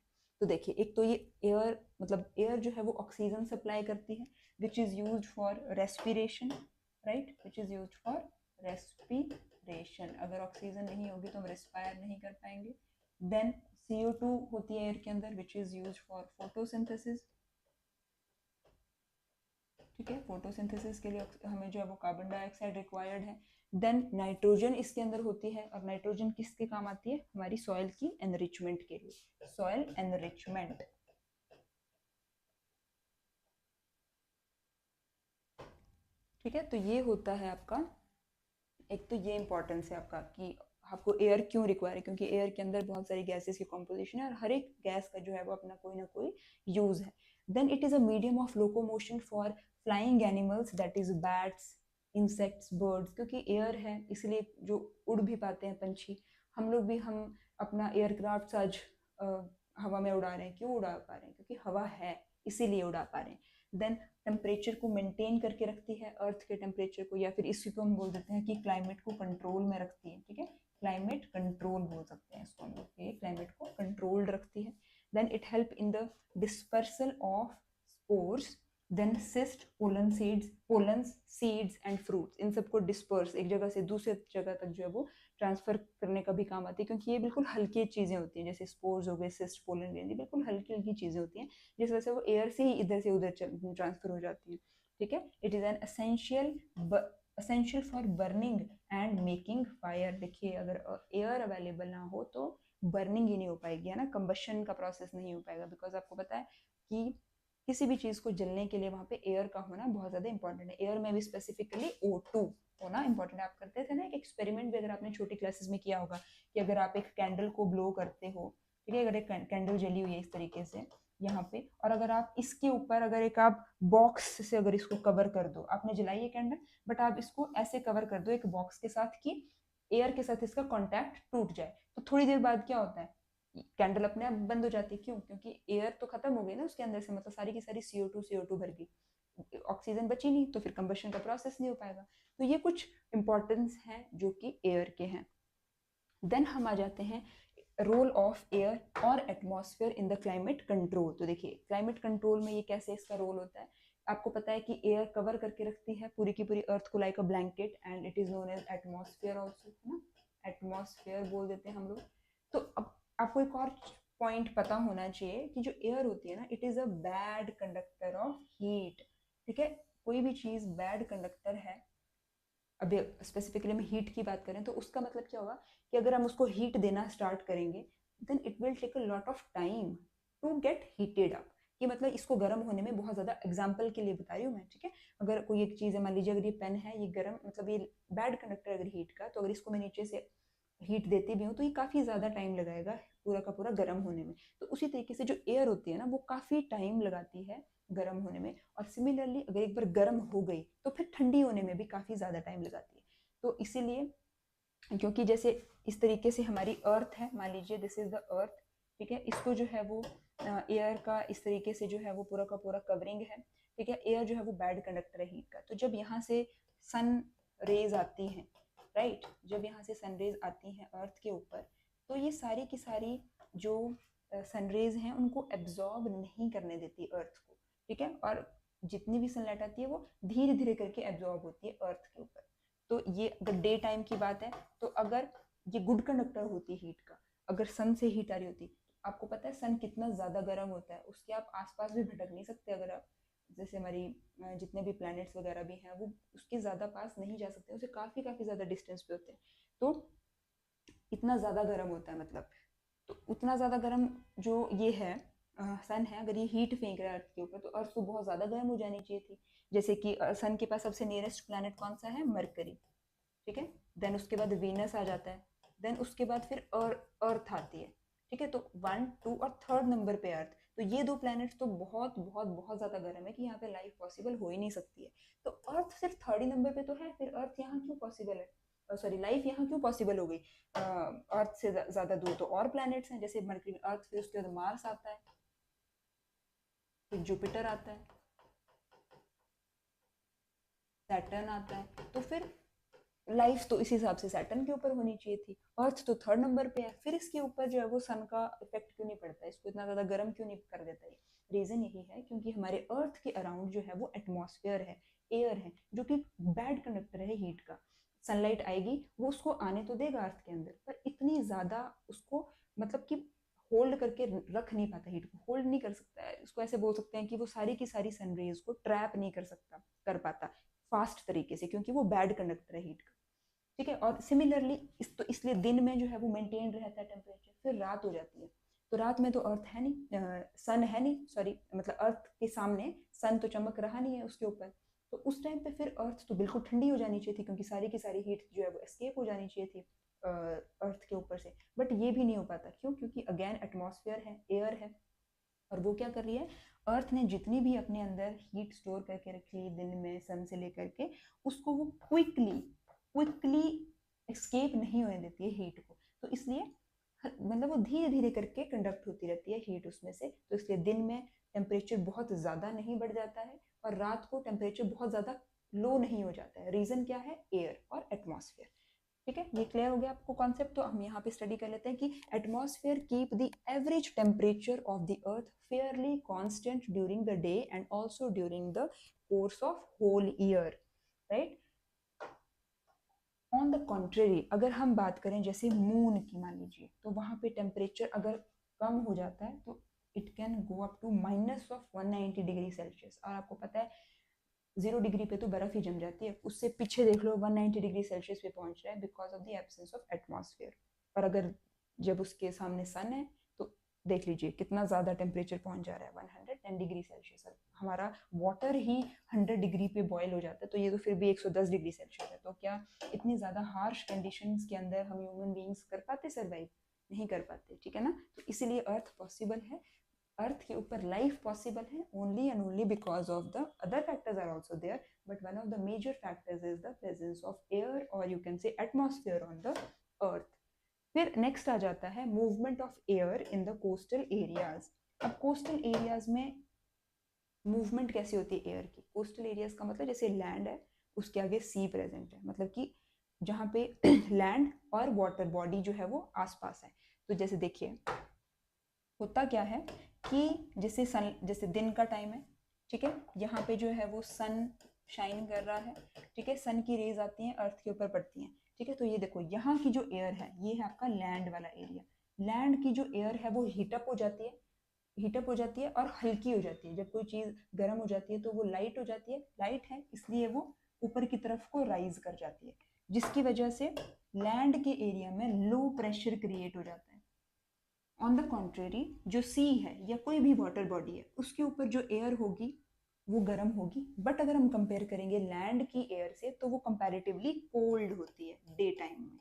Speaker 1: तो देखिए, एक तो ये एयर, मतलब एयर जो है वो ऑक्सीजन सप्लाई करती है, which is use for respiration, right, which is use for respiration. अगर ऑक्सीजन नहीं होगी तो हम रेस्पायर नहीं कर पाएंगे। देन CO2 होती है एयर के अंदर, which is use for photosynthesis, ठीक है, फोटोसिंथेसिस के लिए हमें जो है वो कार्बन डाइऑक्साइड रिक्वायर्ड है। देन नाइट्रोजन इसके अंदर होती है, और नाइट्रोजन किसके काम आती है? हमारी सॉइल की एनरिचमेंट के लिए, सॉइल एनरिचमेंट, ठीक है। तो ये होता है आपका, एक तो ये इंपॉर्टेंस है आपका कि आपको एयर क्यों रिक्वायर है, क्योंकि एयर के अंदर बहुत सारी गैसेस की कॉम्पोजिशन है, और हर एक गैस का जो है वो अपना कोई ना कोई यूज है। Then it is a medium of locomotion for flying animals, that is bats, insects, birds, क्योंकि एयर है इसलिए जो उड़ भी पाते हैं पंछी। हम लोग भी, हम अपना एयरक्राफ्ट आज हवा में उड़ा रहे हैं, क्यों उड़ा पा रहे हैं? क्योंकि हवा है, इसीलिए उड़ा पा रहे हैं। देन टेम्परेचर को मेंटेन करके रखती है, अर्थ के टेम्परेचर को, या फिर इसी को हम बोल देते हैं कि क्लाइमेट को कंट्रोल में रखती है, ठीक है, क्लाइमेट कंट्रोल बोल सकते हैं इसको हम लोग, ये क्लाइमेट को कंट्रोल रखती है। Then it help in the dispersal of spores, then cyst, pollens, seeds and fruits, इन सबको डिस्पर्स, एक जगह से दूसरे जगह तक जो है वो ट्रांसफर करने का भी काम आती है, क्योंकि ये बिल्कुल हल्की चीजें होती हैं, जैसे स्पोर्स हो गए, सिस्ट, पोलन, ये बिल्कुल हल्की हल्की चीजें होती हैं, जिस वजह से वो एयर से ही इधर से उधर ट्रांसफर हो जाती हैं, ठीक है। It is an essential for burning and making fire. देखिए, अगर एयर अवेलेबल ना हो तो बर्निंग ही नहीं हो पाएगी, है ना, कंबशन का प्रोसेस नहीं हो पाएगा, बिकॉज आपको पता है कि किसी भी चीज को जलने के लिए वहां पे एयर का होना बहुत ज्यादा इंपॉर्टेंट है। एयर में भी स्पेसिफिकली O2 होना इंपॉर्टेंट है। आप करते थे ना एक एक्सपेरिमेंट भी, अगर आपने छोटी क्लासेस में किया होगा, कि अगर आप एक कैंडल को ब्लो करते हो, ठीक है, अगर एक कैंडल जली हुई है इस तरीके से यहाँ पे, और अगर आप इसके ऊपर अगर एक आप बॉक्स से अगर इसको कवर कर दो, आपने जलाई है कैंडल, बट आप इसको ऐसे कवर कर दो एक बॉक्स के साथ कि एयर के साथ इसका कॉन्टैक्ट टूट जाए, तो थोड़ी देर बाद क्या होता है? कैंडल अपने आप बंद हो जाती है। क्यों? क्योंकि एयर तो खत्म हो गई ना उसके अंदर से, मतलब सारी की सारी CO2 भर गई। ऑक्सीजन बची नहीं तो फिर कंबशन का प्रोसेस नहीं हो पाएगा। तो ये कुछ इंपॉर्टेंस हैं जो कि एयर के हैं। देन हम आ जाते हैं रोल ऑफ एयर और atmosphere in the climate control. तो देखिए क्लाइमेट कंट्रोल में ये कैसे इसका रोल होता है। आपको पता है कि एयर कवर करके रखती है पूरी की पूरी अर्थ को like a blanket, and it is known as atmosphere also, है ना, एटमॉस्फेयर बोल देते हैं हम लोग। तो अब आपको एक और पॉइंट पता होना चाहिए कि जो एयर होती है ना, it is a bad conductor of heat. ठीक है, कोई भी चीज बैड कंडक्टर है, अभी स्पेसिफिकली हम हीट की बात करें तो उसका मतलब क्या होगा कि अगर हम उसको हीट देना स्टार्ट करेंगे then it will take a lot of time to get heated up. कि मतलब इसको गर्म होने में बहुत ज़्यादा, एग्जाम्पल के लिए बता रही हूँ मैं, ठीक है। अगर कोई एक चीज़ है, मान लीजिए अगर ये पेन है, ये गर्म मतलब ये बैड कंडक्टर अगर हीट का, तो अगर इसको मैं नीचे से हीट देती भी हूँ तो ये काफ़ी ज़्यादा टाइम लगाएगा पूरा का पूरा गर्म होने में। तो उसी तरीके से जो एयर होती है ना, वो काफ़ी टाइम लगाती है गर्म होने में। और सिमिलरली अगर एक बार गर्म हो गई तो फिर ठंडी होने में भी काफ़ी ज़्यादा टाइम लगाती है। तो इसीलिए, क्योंकि जैसे इस तरीके से हमारी अर्थ है, मान लीजिए दिस इज द अर्थ, ठीक है, इसको जो है वो एयर का इस तरीके से जो है वो पूरा का पूरा कवरिंग है, ठीक है। एयर जो है वो बैड कंडक्टर है हीट का। तो जब यहाँ से सन रेज आती हैं, राइट, जब यहाँ से सन रेज आती हैं अर्थ के ऊपर, तो ये सारी की सारी जो सन रेज हैं उनको एब्जॉर्ब नहीं करने देती अर्थ को, ठीक है। और जितनी भी सनलाइट आती है वो धीरे धीरे करके एब्जॉर्ब होती है अर्थ के ऊपर। तो ये अगर डे टाइम की बात है, तो अगर ये गुड कंडक्टर होती हीट का, अगर सन से हीट आ रही होती, आपको पता है सन कितना ज़्यादा गर्म होता है, उसके आप आसपास भी भटक नहीं सकते। अगर आप जैसे हमारी जितने भी प्लैनेट्स वगैरह भी हैं वो उसके ज़्यादा पास नहीं जा सकते, उसे काफ़ी काफ़ी ज़्यादा डिस्टेंस पे होते हैं। तो इतना ज़्यादा गर्म होता है मतलब, तो उतना ज़्यादा गर्म जो ये है सन है, अगर ये हीट फेंक रहा है अर्थ के ऊपर, तो अर्थ तो बहुत ज़्यादा गर्म हो जानी चाहिए थी। जैसे कि सन के पास सबसे नियरेस्ट प्लैनेट कौन सा है, मरकरी, ठीक है। देन उसके बाद वीनस आ जाता है, देन उसके बाद फिर अर्थ आती है, ठीक है। तो 1, 2 और थर्ड नंबर पे अर्थ। तो ये दो प्लैनेट्स तो बहुत बहुत बहुत ज़्यादा गर्म है कि यहाँ पे लाइफ पॉसिबल हो ही नहीं सकती है। तो अर्थ सिर्फ थर्ड ही नंबर पे तो है, फिर अर्थ यहाँ क्यों पॉसिबल है, सॉरी लाइफ यहाँ क्यों पॉसिबल हो गई। अर्थ से ज़्यादा दूर तो और प्लैनेट्स हैं, जैसे मरकरी, अर्थ, फिर उसके बाद मार्स आता है, फिर जुपिटर आता है, सैटर्न आता है। तो फिर लाइफ तो इस हिसाब से सैटर्न के ऊपर होनी चाहिए थी, अर्थ तो थर्ड नंबर पे है, फिर इसके ऊपर जो है वो सन का इफेक्ट क्यों नहीं पड़ता, इसको इतना ज़्यादा गर्म क्यों नहीं कर देता है। रीज़न यही है क्योंकि हमारे अर्थ के अराउंड जो है वो एटमॉस्फेयर है, एयर है, जो कि बैड कंडक्टर है हीट का। सनलाइट आएगी वो उसको आने तो देगा अर्थ के अंदर, पर इतनी ज़्यादा उसको मतलब कि होल्ड करके रख नहीं पाता, हीट को होल्ड नहीं कर सकता है। इसको ऐसे बोल सकते हैं कि वो सारी की सारी सन रेज को ट्रैप नहीं कर सकता, कर पाता फास्ट तरीके से, क्योंकि वो बैड कंडक्टर है हीट का, ठीक है। और सिमिलरली तो इसलिए दिन में जो है वो मेंटेन रहता है टेम्परेचर, फिर रात हो जाती है, तो रात में तो अर्थ है नहीं, सन है नहीं, सॉरी मतलब अर्थ के सामने सन तो चमक रहा नहीं है उसके ऊपर। तो उस टाइम पे फिर अर्थ तो बिल्कुल ठंडी हो जानी चाहिए थी, क्योंकि सारी की सारी हीट जो है वो एस्केप हो जानी चाहिए थी अर्थ के ऊपर से। बट ये भी नहीं हो पाता, क्यों, क्योंकि अगेन एटमॉस्फेयर है, एयर है, और वो क्या कर रही है, अर्थ ने जितनी भी अपने अंदर हीट स्टोर करके रखी है दिन में सन से लेकर के, उसको वो क्विकली क्विकली एस्केप नहीं होने देती है हीट को। तो इसलिए मतलब वो धीरे धीरे करके कंडक्ट होती रहती है हीट उसमें से। तो इसलिए दिन में टेम्परेचर बहुत ज़्यादा नहीं बढ़ जाता है, और रात को टेम्परेचर बहुत ज़्यादा लो नहीं हो जाता है। रीज़न क्या है, एयर और एटमॉस्फेयर, ठीक है। ये क्लियर हो गया आपको कॉन्सेप्ट। तो हम यहाँ पे स्टडी कर लेते हैं कि atmosphere keep the average temperature of the earth fairly constant during the day and also during the course of whole year, right. On the contrary, अगर हम बात करें जैसे मून की, मान लीजिए, तो वहाँ पे टेम्परेचर अगर कम हो जाता है तो it can go up to -190 degree Celsius. और आपको पता है 0 डिग्री पे तो बर्फ ही जम जाती है, उससे पीछे देख लो 190 डिग्री सेल्सियस पे पहुंच रहा है because of the absence of atmosphere. और अगर जब उसके सामने सन है तो देख लीजिए कितना ज़्यादा टेम्परेचर पहुंच जा रहा है, 110 डिग्री सेल्सियस। हमारा वाटर ही 100 डिग्री पे बॉयल हो जाता है, तो ये तो फिर भी 110 डिग्री सेल्सियस है। तो क्या इतनी ज़्यादा हार्श कंडीशंस के अंदर हम ह्यूमन बींग्स कर पाते सर्वाइव, नहीं कर पाते, ठीक है ना। तो इसीलिए अर्थ पॉसिबल है, अर्थ के ऊपर लाइफ पॉसिबल है only and only because of the other factors are also there, but one of the major factors is the presence of air और you can say atmosphere on the earth. फिर नेक्स्ट आ जाता है movement of air in the coastal areas. अब कोस्टल एरियाज में मूवमेंट कैसी होती है एयर की? कोस्टल एरियाज का मतलब जैसे लैंड है उसके आगे सी प्रेजेंट है, मतलब कि जहाँ पे लैंड और वाटर बॉडी जो है वो आसपास है। तो जैसे देखिए होता क्या है कि जैसे दिन का टाइम है, ठीक है, यहाँ पे जो है वो सन शाइन कर रहा है, ठीक है, सन की रेज आती हैं अर्थ के ऊपर पड़ती हैं, ठीक है। तो ये देखो यहाँ की जो एयर है ये है आपका लैंड वाला एरिया। लैंड की जो एयर है वो हीटअप हो जाती है, हीटअप हो जाती है और हल्की हो जाती है। जब कोई चीज गर्म हो जाती है तो वो लाइट हो जाती है, लाइट है इसलिए वो ऊपर की तरफ को राइज कर जाती है, जिसकी वजह से लैंड के एरिया में लो प्रेशर क्रिएट हो जाता है। ऑन द कॉन्ट्रेरी जो सी है या कोई भी वाटर बॉडी है उसके ऊपर जो एयर होगी वो गर्म होगी, बट अगर हम कंपेयर करेंगे लैंड की एयर से तो वो कंपैरेटिवली कोल्ड होती है डे टाइम में,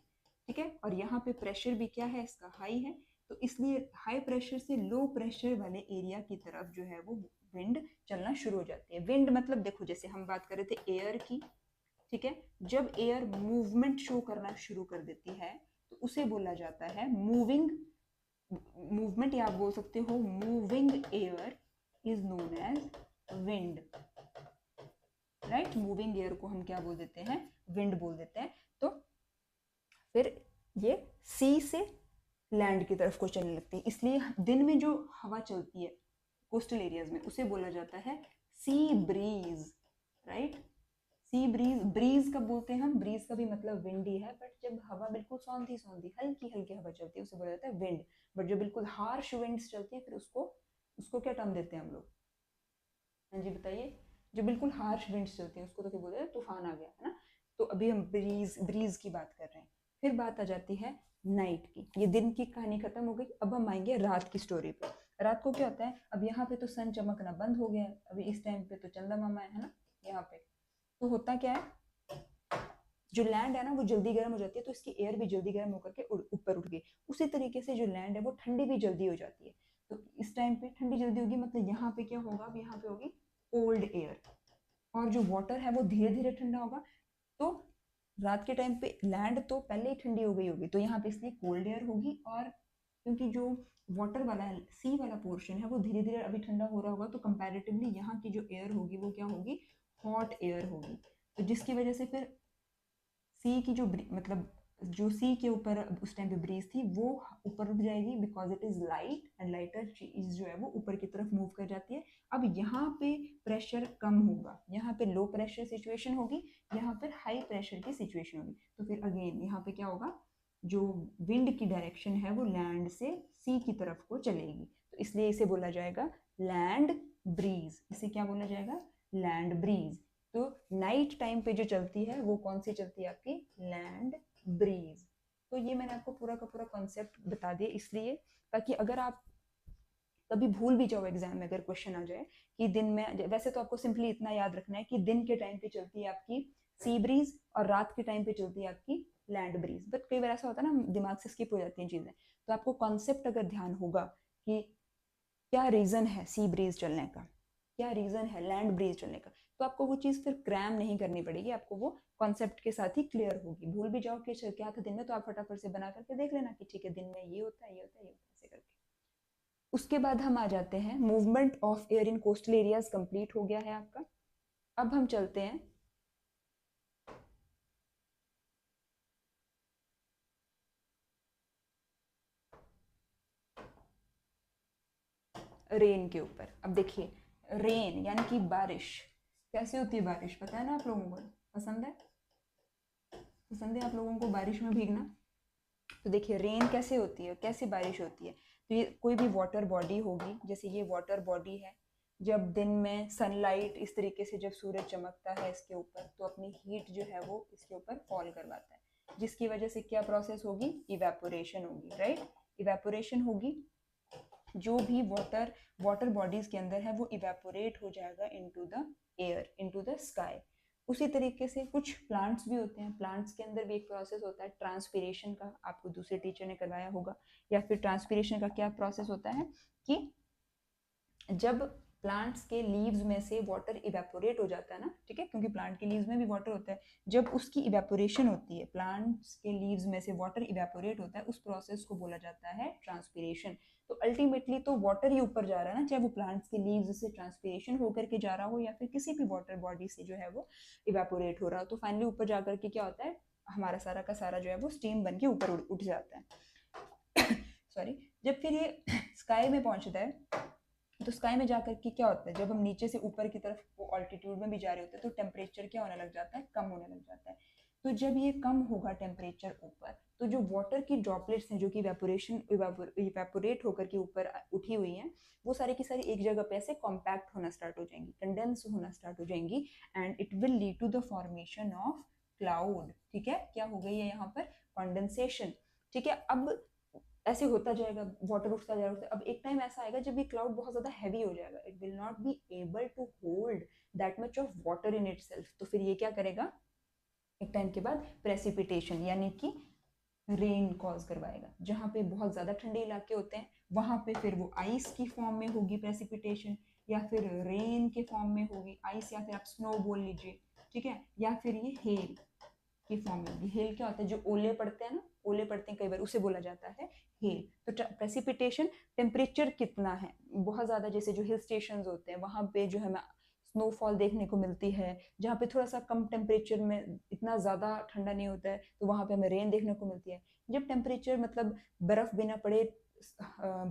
Speaker 1: ठीक है। और यहाँ पे प्रेशर भी क्या है इसका, हाई है, तो इसलिए हाई प्रेशर से लो प्रेशर वाले एरिया की तरफ जो है वो विंड चलना शुरू हो जाती है। विंड मतलब देखो जैसे हम बात कर रहे थे एयर की, ठीक है, जब एयर मूवमेंट शो करना शुरू कर देती है तो उसे बोला जाता है मूविंग मूवमेंट, या आप बोल सकते हो moving air is known as wind, right. Moving air को हम क्या बोल देते हैं, विंड बोल देते हैं। तो फिर ये सी से लैंड की तरफ को चलने लगती है, इसलिए दिन में जो हवा चलती है कोस्टल एरियाज में उसे बोला जाता है sea breeze, right. Sea breeze, breeze कब बोलते हैं हम, ब्रीज का भी मतलब विंड ही है, बट जब हवा बिल्कुल सौंधी सौंधी हल्की हल्की हवा चलती है उसे बोला जाता है विंड। बट जो बिल्कुल हार्श विंड्स चलती है फिर उसको उसको क्या टर्म देते हैं हम लोग, हाँ जी बताइए। जो बिल्कुल हार्श विंड्स चलती हैं उसको तो क्या बोलते हैं, तूफान आ गया है ना। तो अभी हम ब्रीज ब्रीज की बात कर रहे हैं। फिर बात आ जाती है नाइट की, ये दिन की कहानी खत्म हो गई, अब हम आएंगे रात की स्टोरी पे। रात को क्या होता है, अब यहाँ पे तो सन चमकना बंद हो गया है, अभी इस टाइम पे तो चंदा मामा है ना यहाँ पे। तो होता क्या है, जो लैंड है ना वो जल्दी गर्म हो जाती है तो इसकी एयर भी जल्दी गर्म होकर के ऊपर उठ गई। उसी तरीके से जो लैंड है वो ठंडी भी जल्दी हो जाती है। तो इस टाइम पे ठंडी जल्दी होगी मतलब यहाँ पे क्या होगा, अब यहाँ पे होगी कोल्ड एयर, और जो वाटर है वो धीरे धीरे ठंडा होगा। तो रात के टाइम पे लैंड तो पहले ही ठंडी हो गई होगी तो यहाँ पे इसलिए कोल्ड एयर होगी, और क्योंकि जो वाटर वाला सी वाला पोर्शन है वो धीरे धीरे अभी ठंडा हो रहा होगा तो कंपैरेटिवली यहाँ की जो एयर होगी वो क्या होगी, हॉट एयर होगी। तो जिसकी वजह से फिर सी की जो मतलब जो सी के ऊपर उस टाइम पे ब्रीज थी वो ऊपर उठ जाएगी, because it is light and lighter चीज जो है वो ऊपर की तरफ मूव कर जाती है। अब यहाँ पे प्रेशर कम होगा, यहाँ पे लो प्रेशर सिचुएशन होगी, यहाँ पर हाई प्रेशर की सिचुएशन होगी। तो फिर अगेन यहाँ पे क्या होगा, जो विंड की डायरेक्शन है वो लैंड से सी की तरफ को चलेगी, तो इसलिए इसे बोला जाएगा लैंड ब्रीज। इसे क्या बोला जाएगा, लैंड ब्रीज। तो नाइट टाइम पे जो चलती है वो कौन सी चलती है, आपकी लैंड ब्रीज। तो ये मैंने आपको पूरा का पूरा कॉन्सेप्ट बता दिया इसलिए ताकि अगर आप कभी भूल भी जाओ एग्जाम में अगर क्वेश्चन आ जाए कि दिन में, वैसे तो आपको सिंपली इतना याद रखना है कि दिन के टाइम पे चलती है आपकी सी ब्रीज और रात के टाइम पे चलती है आपकी लैंड ब्रीज। बट कई बार ऐसा होता है ना दिमाग से स्किप हो जाती हैं चीजें, तो आपको कॉन्सेप्ट अगर ध्यान होगा कि क्या रीजन है सी ब्रीज चलने का, क्या रीजन है लैंड ब्रीज चलने का, तो आपको वो चीज़ फिर क्रैम नहीं करनी पड़ेगी, आपको वो कॉन्सेप्ट के साथ ही क्लियर होगी। भूल भी जाओ कि क्या था दिन में तो आप फटाफट से बना करके देख लेना कि ठीक है दिन में ये होता है ये होता है ये होता है ऐसे करके। उसके बाद हम आ जाते हैं movement of air in coastal areas complete हो गया है आपका। अब हम चलते हैं रेन के ऊपर। अब देखिए रेन यानी कि बारिश कैसे होती है, बारिश पता है ना आप लोगों को, पसंद है, पसंद है आप लोगों को बारिश में भीगना। तो देखिए रेन कैसे होती है, कैसे बारिश होती है। तो ये कोई भी वाटर बॉडी होगी, जैसे ये वाटर बॉडी है, जब दिन में सनलाइट इस तरीके से जब सूरज चमकता है इसके ऊपर तो अपनी हीट जो है वो इसके ऊपर फॉल करवाता है, जिसकी वजह से क्या प्रोसेस होगी, इवेपोरेशन होगी, राइट। इवेपोरेशन होगी, जो भी वाटर वाटर बॉडीज के अंदर है वो इवेपोरेट हो जाएगा into the air, into the sky. उसी तरीके से कुछ प्लांट्स भी होते हैं, प्लांट्स के अंदर भी एक प्रोसेस होता है ट्रांसपीरेशन का, आपको दूसरे टीचर ने करवाया होगा। या फिर ट्रांसपीरेशन का क्या प्रोसेस होता है कि जब प्लांट्स के लीव्स में से वाटर इवेपोरेट हो जाता है ना, ठीक है, क्योंकि प्लांट के लीव्स में भी वाटर होता है। जब उसकी इवेपोरेशन होती है, प्लांट्स के लीव्स में से वाटर इवेपोरेट होता है, उस प्रोसेस को बोला जाता है ट्रांसपीरेशन। तो अल्टीमेटली तो वाटर ही ऊपर जा रहा है ना, चाहे वो प्लांट्स के लीव्स से ट्रांसपीरेशन होकर के जा रहा हो या फिर किसी भी वाटर बॉडी से जो है वो इवेपोरेट हो रहा हो, तो फाइनली ऊपर जा करके क्या होता है, हमारा सारा का सारा जो है वो स्टीम बन के ऊपर उठ जाता है। सॉरी। जब फिर ये स्काई में पहुंचता है, तो स्काई में जाकर के क्या होता है, जब हम नीचे से ऊपर की तरफ वो ऑल्टीट्यूड में भी जा रहे होते हैं तो टेम्परेचर क्या होने लग जाता है, कम होने लग जाता है। तो जब ये कम होगा टेम्परेचर ऊपर, तो जो वाटर की ड्रॉपलेट्स हैं जो कि इवेपोरेट होकर के ऊपर उठी हुई हैं, वो सारी की सारी एक जगह पे ऐसे कॉम्पैक्ट होना स्टार्ट हो जाएंगी, कंडेंस होना स्टार्ट हो जाएंगी, and it will lead to the formation of cloud. ठीक है, क्या हो गई है यहाँ पर, कंडेंसेशन। ठीक है, अब ऐसे होता जाएगा, वाटर उठता जाएगा। अब एक टाइम ऐसा आएगा जब ये क्लाउड बहुत ज्यादा हैवी हो जाएगा, it will not be able to hold that much of water in itself. तो फिर ये क्या करेगा, एक टाइम के बाद प्रेसिपिटेशन यानी कि रेन कॉज करवाएगा। जहाँ पे बहुत ज़्यादा ठंडे इलाके होते हैं वहाँ पे फिर वो आइस की फॉर्म में होगी प्रेसिपिटेशन, या फिर रेन के फॉर्म में होगी आइस, या फिर आप स्नो बोल लीजिए, ठीक है, या फिर ये हेल की फॉर्म में होगी। हेल क्या होता है, जो ओले पड़ते हैं ना, ओले पड़ते हैं कई बार, उसे बोला जाता है हेल। तो प्रेसिपिटेशन, टेम्परेचर कितना है, बहुत ज़्यादा, जैसे जो हिल स्टेशन होते हैं वहाँ पे जो है स्नोफॉल देखने को मिलती है। जहाँ पे थोड़ा सा कम टेम्परेचर में इतना ज़्यादा ठंडा नहीं होता है तो वहाँ पे हमें रेन देखने को मिलती है। जब टेम्परेचर मतलब बर्फ़ भी ना पड़े,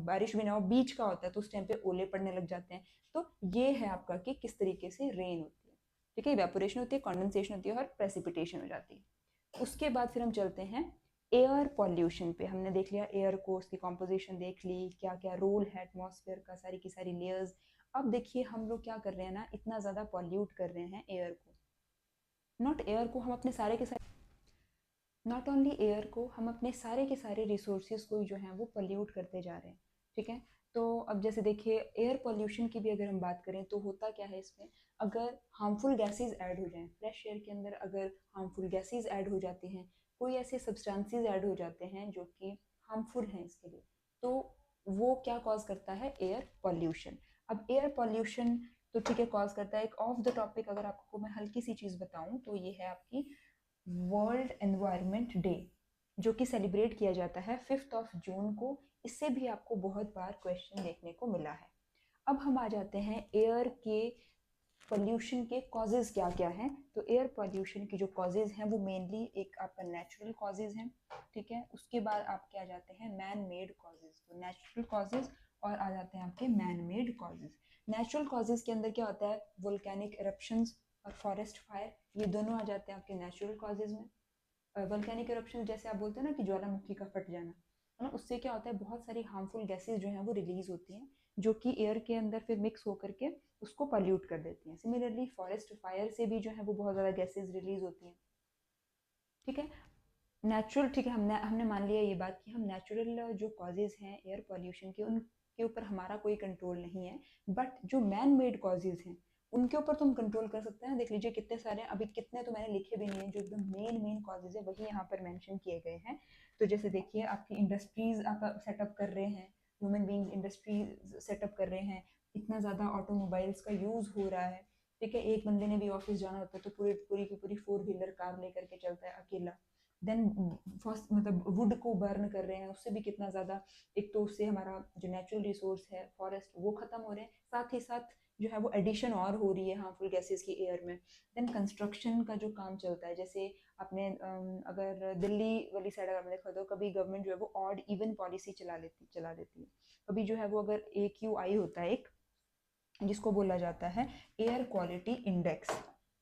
Speaker 1: बारिश भी ना हो, बीच का होता है, तो उस टाइम पे ओले पड़ने लग जाते हैं। तो ये है आपका कि किस तरीके से रेन होती है। ठीक है, इवेपोरेशन होती है, कंडेंसेशन होती है और प्रेसिपिटेशन हो जाती है। उसके बाद फिर हम चलते हैं एयर पॉल्यूशन पे। हमने देख लिया एयर को, उसकी कॉम्पोजिशन देख ली, क्या क्या रोल है एटमॉस्फेयर का, सारी की सारी लेयर्स। अब देखिए हम लोग क्या कर रहे हैं ना, इतना ज़्यादा पॉल्यूट कर रहे हैं एयर को। नॉट एयर को, हम अपने सारे के सारे, नॉट ओनली एयर को, हम अपने सारे के सारे रिसोर्सेज को जो हैं वो पॉल्यूट करते जा रहे हैं। ठीक है, तो अब जैसे देखिए एयर पॉल्यूशन की भी अगर हम बात करें तो होता क्या है इसमें, अगर हार्मफुल गैसेज ऐड हो जाएं फ्रेश एयर के अंदर, अगर हार्मफुल गैसेज ऐड हो जाती हैं, कोई ऐसे सब्सटेंसेस ऐड हो जाते हैं जो कि हार्मफुल हैं इसके लिए, तो वो क्या कॉज करता है, एयर पॉल्यूशन। अब एयर पॉल्यूशन तो ठीक है कॉज करता है। एक ऑफ द टॉपिक अगर आपको मैं हल्की सी चीज़ बताऊं तो ये है आपकी वर्ल्ड एनवायरनमेंट डे, जो कि सेलिब्रेट किया जाता है 5 जून को। इससे भी आपको बहुत बार क्वेश्चन देखने को मिला है। अब हम आ जाते हैं एयर के पोल्यूशन के कॉजेज क्या क्या हैं। तो एयर पोल्यूशन की जो कॉजेज हैं वो मेनली एक आपका नेचुरल कॉजेज हैं, ठीक है। उसके बाद आपके आ जाते हैं मैन मेड कॉजेज। तो नेचुरल कॉजेज और आ जाते हैं आपके man made causes. Natural causes के अंदर क्या होता है, वोल्केनिक इरप्शंस और फॉरेस्ट फायर, ये दोनों आ जाते हैं आपके नेचुरल कॉजेज में। वोल्केनिक इरप्शन जैसे आप बोलते हैं ना कि ज्वालामुखी का फट जाना, है ना, उससे क्या होता है, बहुत सारी हार्मफुल गैसेज जो हैं वो रिलीज होती हैं, जो कि एयर के अंदर फिर मिक्स होकर के उसको पॉल्यूट कर देती हैं। सिमिलरली फॉरेस्ट फायर से भी जो है वो बहुत ज़्यादा गैसेज रिलीज होती हैं। ठीक है, नेचुरल, ठीक है, हमने हमने मान लिया ये बात कि हम नेचुरल जो कॉजेज हैं एयर पॉल्यूशन के, उनके ऊपर हमारा कोई कंट्रोल नहीं है। बट जो मैन मेड कॉजेज हैं उनके ऊपर तो हम कंट्रोल कर सकते हैं। देख लीजिए कितने सारे हैं, अभी कितने तो मैंने लिखे भी नहीं है, जो एकदम मेन मेन कॉजेज है वही यहाँ पर मेंशन किए गए हैं। तो जैसे देखिए आपकी इंडस्ट्रीज आप सेटअप कर रहे हैं, ह्यूमन बींग इंडस्ट्रीज सेटअप कर रहे हैं, इतना ज़्यादा ऑटोमोबाइल्स का यूज़ हो रहा है। ठीक है, एक बंदे ने भी ऑफिस जाना होता है तो पूरी पूरी की पूरी 4 व्हीलर कार लेकर के चलता है अकेला। देन फर्स्ट मतलब वुड को बर्न कर रहे हैं, उससे भी कितना ज़्यादा, एक तो उससे हमारा जो नेचुरल रिसोर्स है फॉरेस्ट वो ख़त्म हो रहे हैं, साथ ही साथ जो है वो एडिशन और हो रही है हार्मफुल गैसेस की एयर में। देन कंस्ट्रक्शन का जो काम चलता है, जैसे आपने अगर दिल्ली वाली साइड अगर देखा तो कभी गवर्नमेंट जो है वो ऑड इवन पॉलिसी चला देती है। कभी जो है वो अगर AQI होता है एक, जिसको बोला जाता है एयर क्वालिटी इंडेक्स,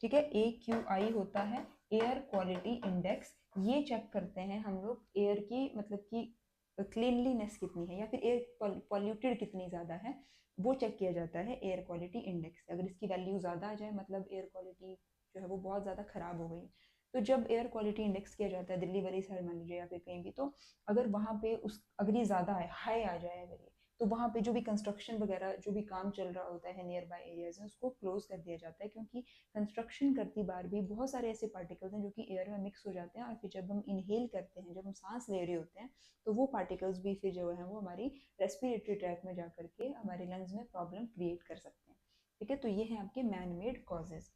Speaker 1: ठीक है, AQI होता है एयर क्वालिटी इंडेक्स। ये चेक करते हैं हम लोग एयर की मतलब कि क्लीनलीनेस कितनी है या फिर एयर पॉल्यूटेड कितनी ज़्यादा है, वो चेक किया जाता है एयर क्वालिटी इंडेक्स। अगर इसकी वैल्यू ज़्यादा आ जाए मतलब एयर क्वालिटी जो है वो बहुत ज़्यादा ख़राब हो गई। तो जब एयर क्वालिटी इंडेक्स किया जाता है दिल्ली वाली साइड मान लीजिए या फिर कहीं भी, तो अगर वहाँ पे उस अगर ये ज़्यादा है, हाई आ जाए अगर ये, तो वहाँ पे जो भी कंस्ट्रक्शन वगैरह जो भी काम चल रहा होता है नियर बाय एरियाज में उसको क्लोज कर दिया जाता है, क्योंकि कंस्ट्रक्शन करती बार भी बहुत सारे ऐसे पार्टिकल्स हैं जो कि एयर में मिक्स हो जाते हैं, और फिर जब हम इनहेल करते हैं, जब हम सांस ले रहे होते हैं, तो वो पार्टिकल्स भी फिर जो है वो हमारी रेस्पिरेटरी ट्रैक में जा करके हमारे लंग्स में प्रॉब्लम क्रिएट कर सकते हैं। ठीक है, तो ये है आपके मैन मेड कॉजेज।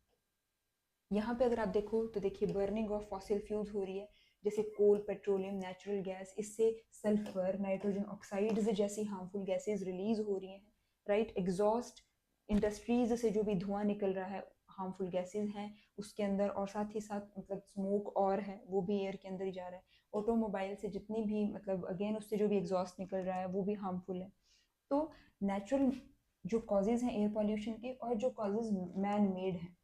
Speaker 1: यहाँ पे अगर आप देखो तो देखिए बर्निंग ऑफ फॉसिल फ्यूल्स हो रही है, जैसे कोल, पेट्रोलियम, नेचुरल गैस, इससे सल्फर, नाइट्रोजन ऑक्साइड्स जैसी हार्मफुल गैसेस रिलीज हो रही हैं, राइट। एग्जॉस्ट, इंडस्ट्रीज से जो भी धुआं निकल रहा है, हार्मफुल गैसेस हैं उसके अंदर, और साथ ही साथ मतलब स्मोक और है वो भी एयर के अंदर ही जा रहा है। ऑटोमोबाइल से जितनी भी मतलब अगेन उससे जो भी एग्जॉस्ट निकल रहा है वो भी हार्मफुल है। तो नेचुरल जो कॉजेज हैं एयर पॉल्यूशन के और जो कॉजेज मैन मेड हैं,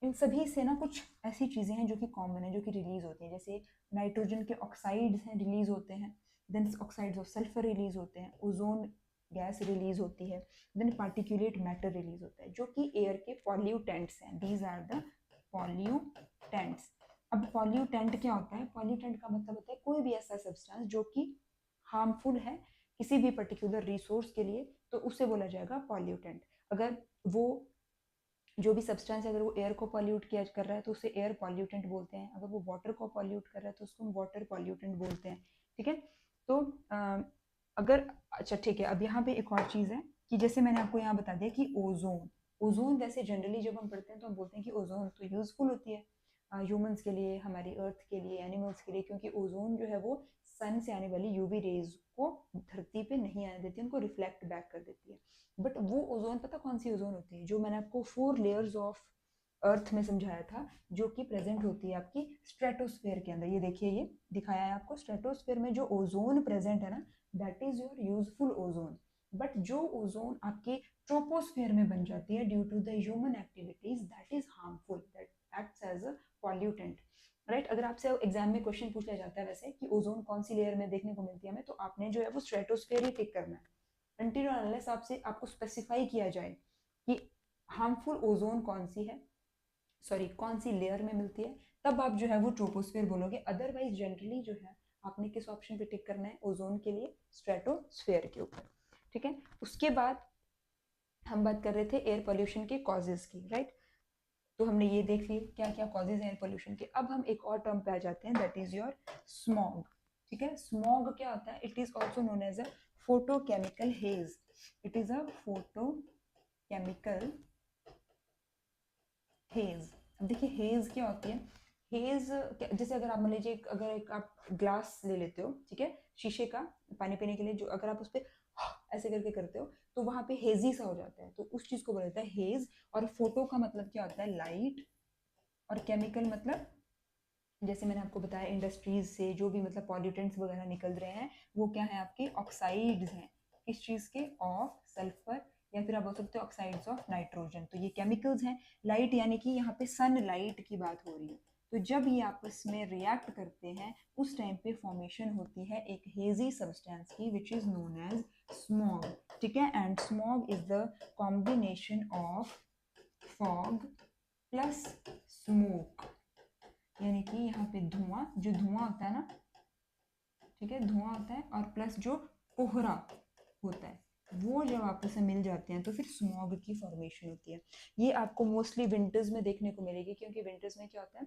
Speaker 1: इन सभी से ना कुछ ऐसी चीज़ें हैं जो कि कॉमन है, जो कि रिलीज होती हैं। जैसे नाइट्रोजन के ऑक्साइड्स हैं, रिलीज होते हैं, then oxides of sulphur release होते हैं, ओजोन गैस रिलीज होती है, देन पार्टिकुलेट मैटर रिलीज होता है जो कि एयर के पॉल्यूटेंट्स हैं। These are the pollutants. अब पॉल्यूटेंट क्या होता है? पॉल्यूटेंट का मतलब होता है कोई भी ऐसा सब्सटेंस जो कि हार्मफुल है किसी भी पर्टिकुलर रिसोर्स के लिए, तो उसे बोला जाएगा पॉल्यूटेंट। अगर वो जो भी सब्सटेंस है अगर वो एयर को पॉल्यूट किया कर रहा है तो उसे एयर पॉल्यूटेंट बोलते हैं, अगर वो वाटर को पॉल्यूट कर रहा है तो उसको हम वाटर पॉल्यूटेंट बोलते हैं। ठीक है, तो अगर अच्छा ठीक है, अब यहाँ पे एक और चीज़ है कि जैसे मैंने आपको यहाँ बता दिया कि ओजोन, ओजोन वैसे जनरली जब हम पढ़ते हैं तो हम बोलते हैं कि ओजोन तो यूजफुल होती है ह्यूमंस के लिए, हमारी अर्थ के लिए, एनिमल्स के लिए, क्योंकि ओजोन जो है वो सन से आने वाली यूवी रेज को धरती पे नहीं आने देती, उनको रिफ्लेक्ट बैक कर देती है। बट वो ओजोन पता कौन सी ओजोन होती है? जो मैंने आपको 4 लेयर्स ऑफ अर्थ में समझाया था, जो कि प्रेजेंट होती है आपकी स्ट्रेटोस्फेयर के अंदर। ये देखिए, ये दिखाया है आपको, स्ट्रेटोस्फेयर में जो ओजोन प्रेजेंट है ना, that is your useful ozone. But जो ओजोन आपके ट्रोपोस्फेयर में बन जाती है due to the human activities, that is harmful, that acts as a pollutant, right. अगर आपसे एग्जाम में क्वेश्चन पूछा जाता है वैसे कि ओजोन कौन सी लेयर में देखने को मिलती है हमें, तो आपने जो है वो स्ट्रेटोस्फेयर ही टिक करना है, अनटिल और अनलेस आपसे आपको स्पेसिफाई किया जाए कि हार्मफुल ओजोन कौन सी है, सॉरी कौन सी लेयर में मिलती है, तब आप जो है वो ट्रोपोस्फेयर बोलोगे। अदरवाइज जनरली जो है आपने किस ऑप्शन पे टिक करना है? ओजोन के लिए स्ट्रेटोस्फेयर के ऊपर। ठीक है, उसके बाद हम बात कर रहे थे एयर पोल्यूशन के कॉजेज की, राइट। तो हमने ये देख लिए क्या क्या कॉजेज हैं एयर पोल्यूशन के। अब हम एक और टर्म पे आ जाते हैं, दैट इज योर स्मॉग। ठीक है, स्मॉग क्या होता है? It is also known as a photochemical haze. It is a photochemical haze. अब देखिए हेज क्या होती है? हेज जैसे अगर आप मान लीजिए अगर एक आप ग्लास ले लेते हो, ठीक है, शीशे का, पानी पीने के लिए, जो अगर आप उस पर ऐसे करके करते हो तो वहां पे हेजी सा हो जाता है, तो उस चीज को बोला जाता है हेज। और फोटो का मतलब क्या होता है? लाइट। और केमिकल मतलब जैसे मैंने आपको बताया इंडस्ट्रीज से जो भी मतलब पॉल्यूटेंट्स वगैरह निकल रहे हैं, वो क्या है? आपके ऑक्साइड्स हैं। किस चीज के? ऑफ सल्फर, या फिर आप बोल सकते हो ऑक्साइड्स ऑफ नाइट्रोजन। तो ये केमिकल्स हैं। लाइट यानी कि यहाँ पे सन लाइट की बात हो रही है। तो जब ये आपस में रिएक्ट करते हैं उस टाइम पे फॉर्मेशन होती है एक हेजी सब्सटेंस की, which is known as smog. ठीक है, and smog is the combination of fog plus smoke, यानी कि यहाँ पे धुआं, जो धुआं होता है ना, ठीक है, धुआं होता है और प्लस जो कोहरा होता है, वो जब आपस में मिल जाते हैं तो फिर स्मॉग की फॉर्मेशन होती है। ये आपको मोस्टली विंटर्स में देखने को मिलेगी, क्योंकि विंटर्स में क्या होता है,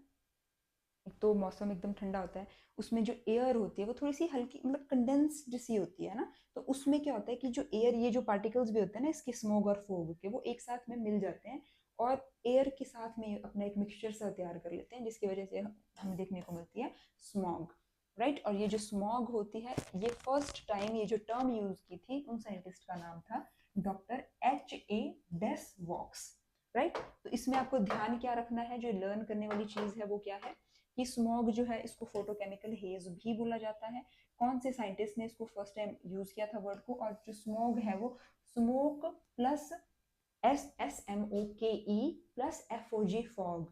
Speaker 1: एक तो मौसम एकदम ठंडा होता है, उसमें जो एयर होती है वो थोड़ी सी हल्की मतलब कंडेंस्ड सी होती है ना, तो उसमें क्या होता है कि जो एयर, ये जो पार्टिकल्स भी होते हैं ना इसके, स्मोग और फोग के, वो एक साथ में मिल जाते हैं और एयर के साथ में अपना एक मिक्सचर सा तैयार कर लेते हैं, जिसकी वजह से हमें देखने को मिलती है स्मॉग, राइट। और ये जो स्मॉग होती है, ये फर्स्ट टाइम ये जो टर्म यूज की थी उन साइंटिस्ट का नाम था डॉक्टर H.A. डेस वॉक्स, राइट। तो इसमें आपको ध्यान क्या रखना है, जो लर्न करने वाली चीज है वो क्या है कि स्मॉग जो है इसको फोटोकेमिकल हेज भी बोला जाता है। कौन से साइंटिस्ट ने इसको फर्स्ट टाइम यूज किया था वर्ड को? और जो स्मॉग है वो smoke plus SMOKE plus FOG fog,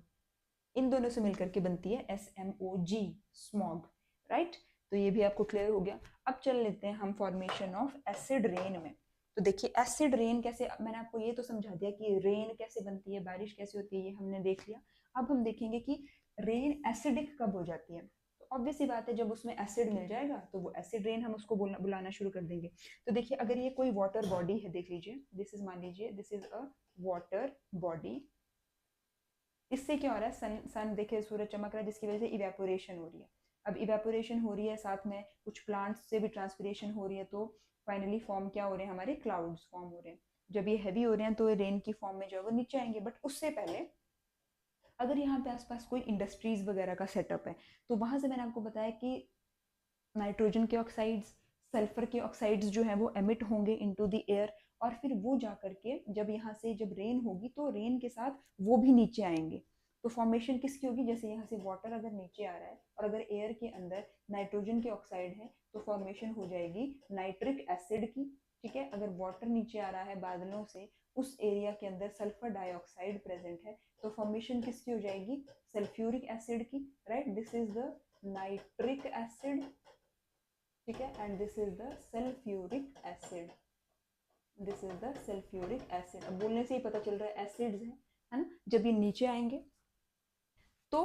Speaker 1: इन दोनों से मिलकर के बनती है SMOG स्मॉग, राइट। तो ये भी आपको क्लियर हो गया। अब चल लेते हैं हम फॉर्मेशन ऑफ एसिड रेन में। तो देखिए एसिड रेन कैसे, मैंने आपको ये तो समझा दिया कि रेन कैसे बनती है, बारिश कैसे होती है, ये हमने देख लिया। अब हम देखेंगे कि रेन एसिडिक कब हो जाती है। तो ऑब्वियस सी बात है, जब उसमें एसिड मिल जाएगा तो वो एसिड रेन हम उसको बुलाना शुरू कर देंगे। तो देखिए अगर ये कोई वाटर बॉडी है, देख लीजिए, दिस इज, मान लीजिए this is a water body, इससे क्या हो रहा है, सन सन देखिए सूरज चमक रहा है जिसकी वजह से इवेपोरेशन हो रही है। अब इवेपोरेशन हो रही है, साथ में कुछ प्लांट्स से भी ट्रांसपिरेशन हो रही है, तो फाइनली फॉर्म क्या हो रहे हैं? हमारे क्लाउड्स फॉर्म हो रहे हैं। जब ये हैवी हो रहे हैं तो रेन की फॉर्म में जो है वो नीचे आएंगे। बट उससे पहले अगर यहाँ पे आसपास कोई इंडस्ट्रीज वगैरह का सेटअप है तो वहां से मैंने आपको बताया कि नाइट्रोजन के ऑक्साइड्स, सल्फर के ऑक्साइड्स जो है वो एमिट होंगे इनटू द एयर, और फिर वो जा करके जब यहाँ से जब रेन होगी तो रेन के साथ वो भी नीचे आएंगे। तो फॉर्मेशन किसकी होगी, जैसे यहाँ से वाटर अगर नीचे आ रहा है और अगर एयर के अंदर नाइट्रोजन के ऑक्साइड है तो फॉर्मेशन हो जाएगी नाइट्रिक एसिड की। ठीक है, अगर वाटर नीचे आ रहा है बादलों से, उस एरिया के अंदर सल्फर डाइऑक्साइड प्रेजेंट है तो फॉर्मेशन किसकी हो जाएगी, सल्फ्यूरिक एसिड की। Right, this is the nitric acid. ठीक है, and this is the sulphuric acid. This is the sulphuric acid. अब बोलने से ही पता चल रहा है एसिड्स है ना। जब ये नीचे आएंगे तो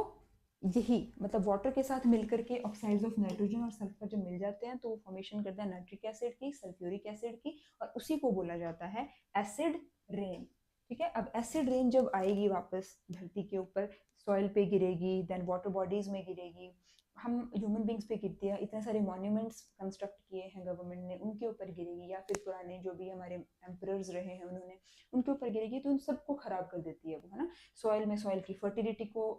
Speaker 1: यही मतलब वाटर के साथ मिलकर के ऑक्साइड्स ऑफ नाइट्रोजन और सल्फर जब मिल जाते हैं तो वो फॉर्मेशन करता है नाइट्रिक एसिड की, सल्फ्यूरिक एसिड की, और उसी को बोला जाता है एसिड रेन। ठीक है, अब एसिड रेन जब आएगी वापस धरती के ऊपर, सॉइल पे गिरेगी, देन वाटर बॉडीज में गिरेगी, हम ह्यूमन बींग्स पे गिरती है, इतने सारे मॉन्यूमेंट्स कंस्ट्रक्ट किए हैं गवर्नमेंट ने उनके ऊपर गिरेगी, या फिर पुराने जो भी हमारे एम्परर्स रहे हैं उन्होंने उनके ऊपर गिरेगी, तो उन सबको खराब कर देती है वो, है ना। सॉइल में सॉइल की फर्टिलिटी को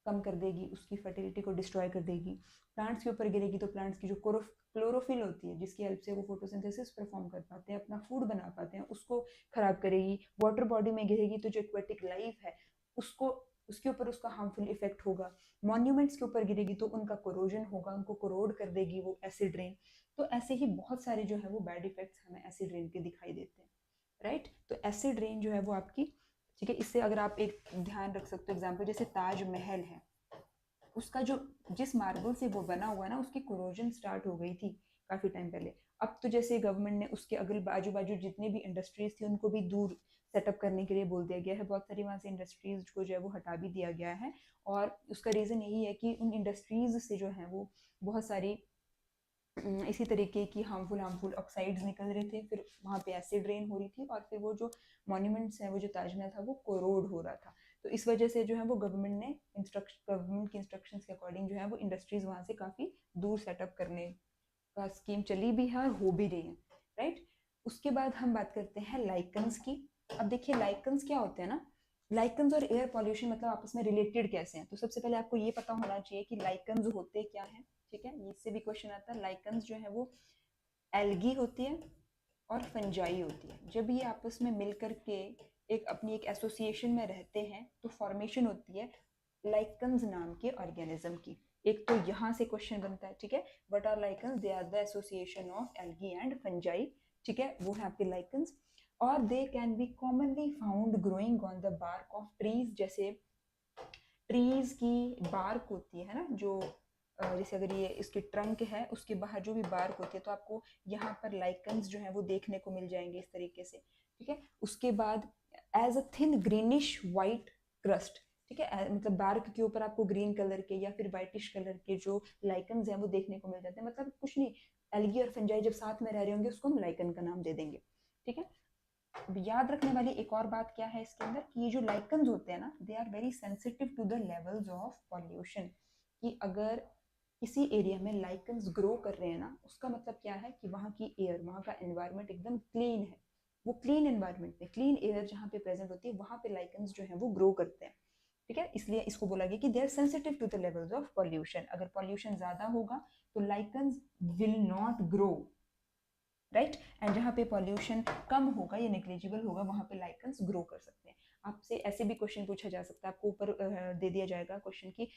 Speaker 1: कम कर देगी, उसकी फर्टिलिटी को डिस्ट्रॉय कर देगी। प्लांट्स के ऊपर गिरेगी तो प्लांट्स की जो क्लोरोफिल होती है जिसकी हेल्प से वो फोटोसिंथेसिस परफॉर्म कर पाते हैं, अपना फूड बना पाते हैं, उसको खराब करेगी। वाटर बॉडी में गिरेगी तो जो एक्वेटिक लाइफ है उसको, उसके ऊपर उसका हार्मफुल इफेक्ट होगा। मॉन्यूमेंट्स के ऊपर गिरेगी तो उनका कोरोजन होगा, उनको कोरोड कर देगी वो एसिड रेन। तो ऐसे ही बहुत सारे जो है वो बैड इफेक्ट्स हमें एसिड रेन के दिखाई देते हैं। राइट, तो एसिड रेन जो है वो आपकी, ठीक है, इससे अगर आप एक ध्यान रख सकते हो एग्जाम्पल, जैसे ताजमहल है, उसका जो जिस मार्बल से वो बना हुआ है ना, उसकी कोरोजन स्टार्ट हो गई थी काफी टाइम पहले। अब तो जैसे गवर्नमेंट ने उसके अगल आजू बाजू जितने भी इंडस्ट्रीज थी उनको भी दूर सेटअप करने के लिए बोल दिया गया है, बहुत सारी वहां से इंडस्ट्रीज को जो है वो हटा भी दिया गया है। और उसका रीजन यही है कि उन इंडस्ट्रीज से जो है वो बहुत सारी इसी तरीके की हार्मफुल हार्मफुल ऑक्साइड्स निकल रहे थे, फिर वहाँ पे एसिड रेन हो रही थी, और फिर वो जो मॉन्यूमेंट्स हैं, वो जो ताजमहल था वो कोरोड हो रहा था। तो इस वजह से जो है वो गवर्नमेंट की इंस्ट्रक्शंस के अकॉर्डिंग जो है वो इंडस्ट्रीज वहाँ से काफ़ी दूर सेटअप करने का स्कीम चली भी है और हो भी रही है। राइट, उसके बाद हम बात करते हैं लाइकन्स की। अब देखिए लाइकन्स क्या होते हैं ना, लाइकन्स और एयर पॉल्यूशन मतलब आपस में रिलेटेड कैसे हैं। तो सबसे पहले आपको ये पता होना चाहिए कि लाइकन्स होते क्या हैं। ठीक है, इससे भी क्वेश्चन आता है। लाइकन्स जो है वो एल्गी होती है और फंजाई होती है। जब ये आपस में मिलकर के एक अपनी एक एसोसिएशन में रहते हैं तो फॉर्मेशन होती है लाइकन्स नाम के ऑर्गेनिज्म की। एक तो यहाँ से क्वेश्चन बनता है, ठीक है, what are lichens, they are the association of algae and fungi. ठीक है, वो है आपके लाइकन्स। और they can be commonly found growing on the bark of trees. जैसे ट्रीज की बार्क होती है ना, जो जैसे अगर ये इसकी ट्रंक है उसके बाहर जो भी बार्क होती है तो आपको यहाँ पर लाइकन्स जो है वो देखने को मिल जाएंगे इस तरीके से। ठीक है, उसके बाद as a thin greenish white crust. ठीक है, मतलब बार्क के ऊपर आपको ग्रीन कलर के या फिर वाइटिश कलर के जो लाइकन्स हैं वो देखने को मिल जाते हैं। मतलब कुछ नहीं, एल्गी और फंजाई जब साथ में रह रहे होंगे उसको हम लाइकन का नाम दे देंगे। ठीक है, याद रखने वाली एक और बात क्या है इसके अंदर, कि ये जो लाइकन्स होते हैं ना, they are very sensitive to the levels of pollution. कि अगर किसी एरिया में लाइकन्स ग्रो कर रहे हैं ना, उसका मतलब क्या है कि वहाँ की एयर, वहाँ का एनवायरनमेंट एकदम क्लीन है। वो क्लीन एनवायरनमेंट में क्लीन एयर जहाँ पे प्रेजेंट होती है वहाँ पे लाइकन्स जो है वो ग्रो करते हैं। ठीक है, इसलिए इसको बोला गया कि they are sensitive to the levels of pollution. अगर पॉल्यूशन ज्यादा होगा तो lichens will not grow. Right, and जहाँ पे पॉल्यूशन कम होगा या नेग्लिजिबल होगा वहाँ पे लाइकन्स ग्रो कर सकते हैं। आपसे ऐसे भी क्वेश्चन पूछा जा सकता है, आपको ऊपर दे दिया जाएगा क्वेश्चन की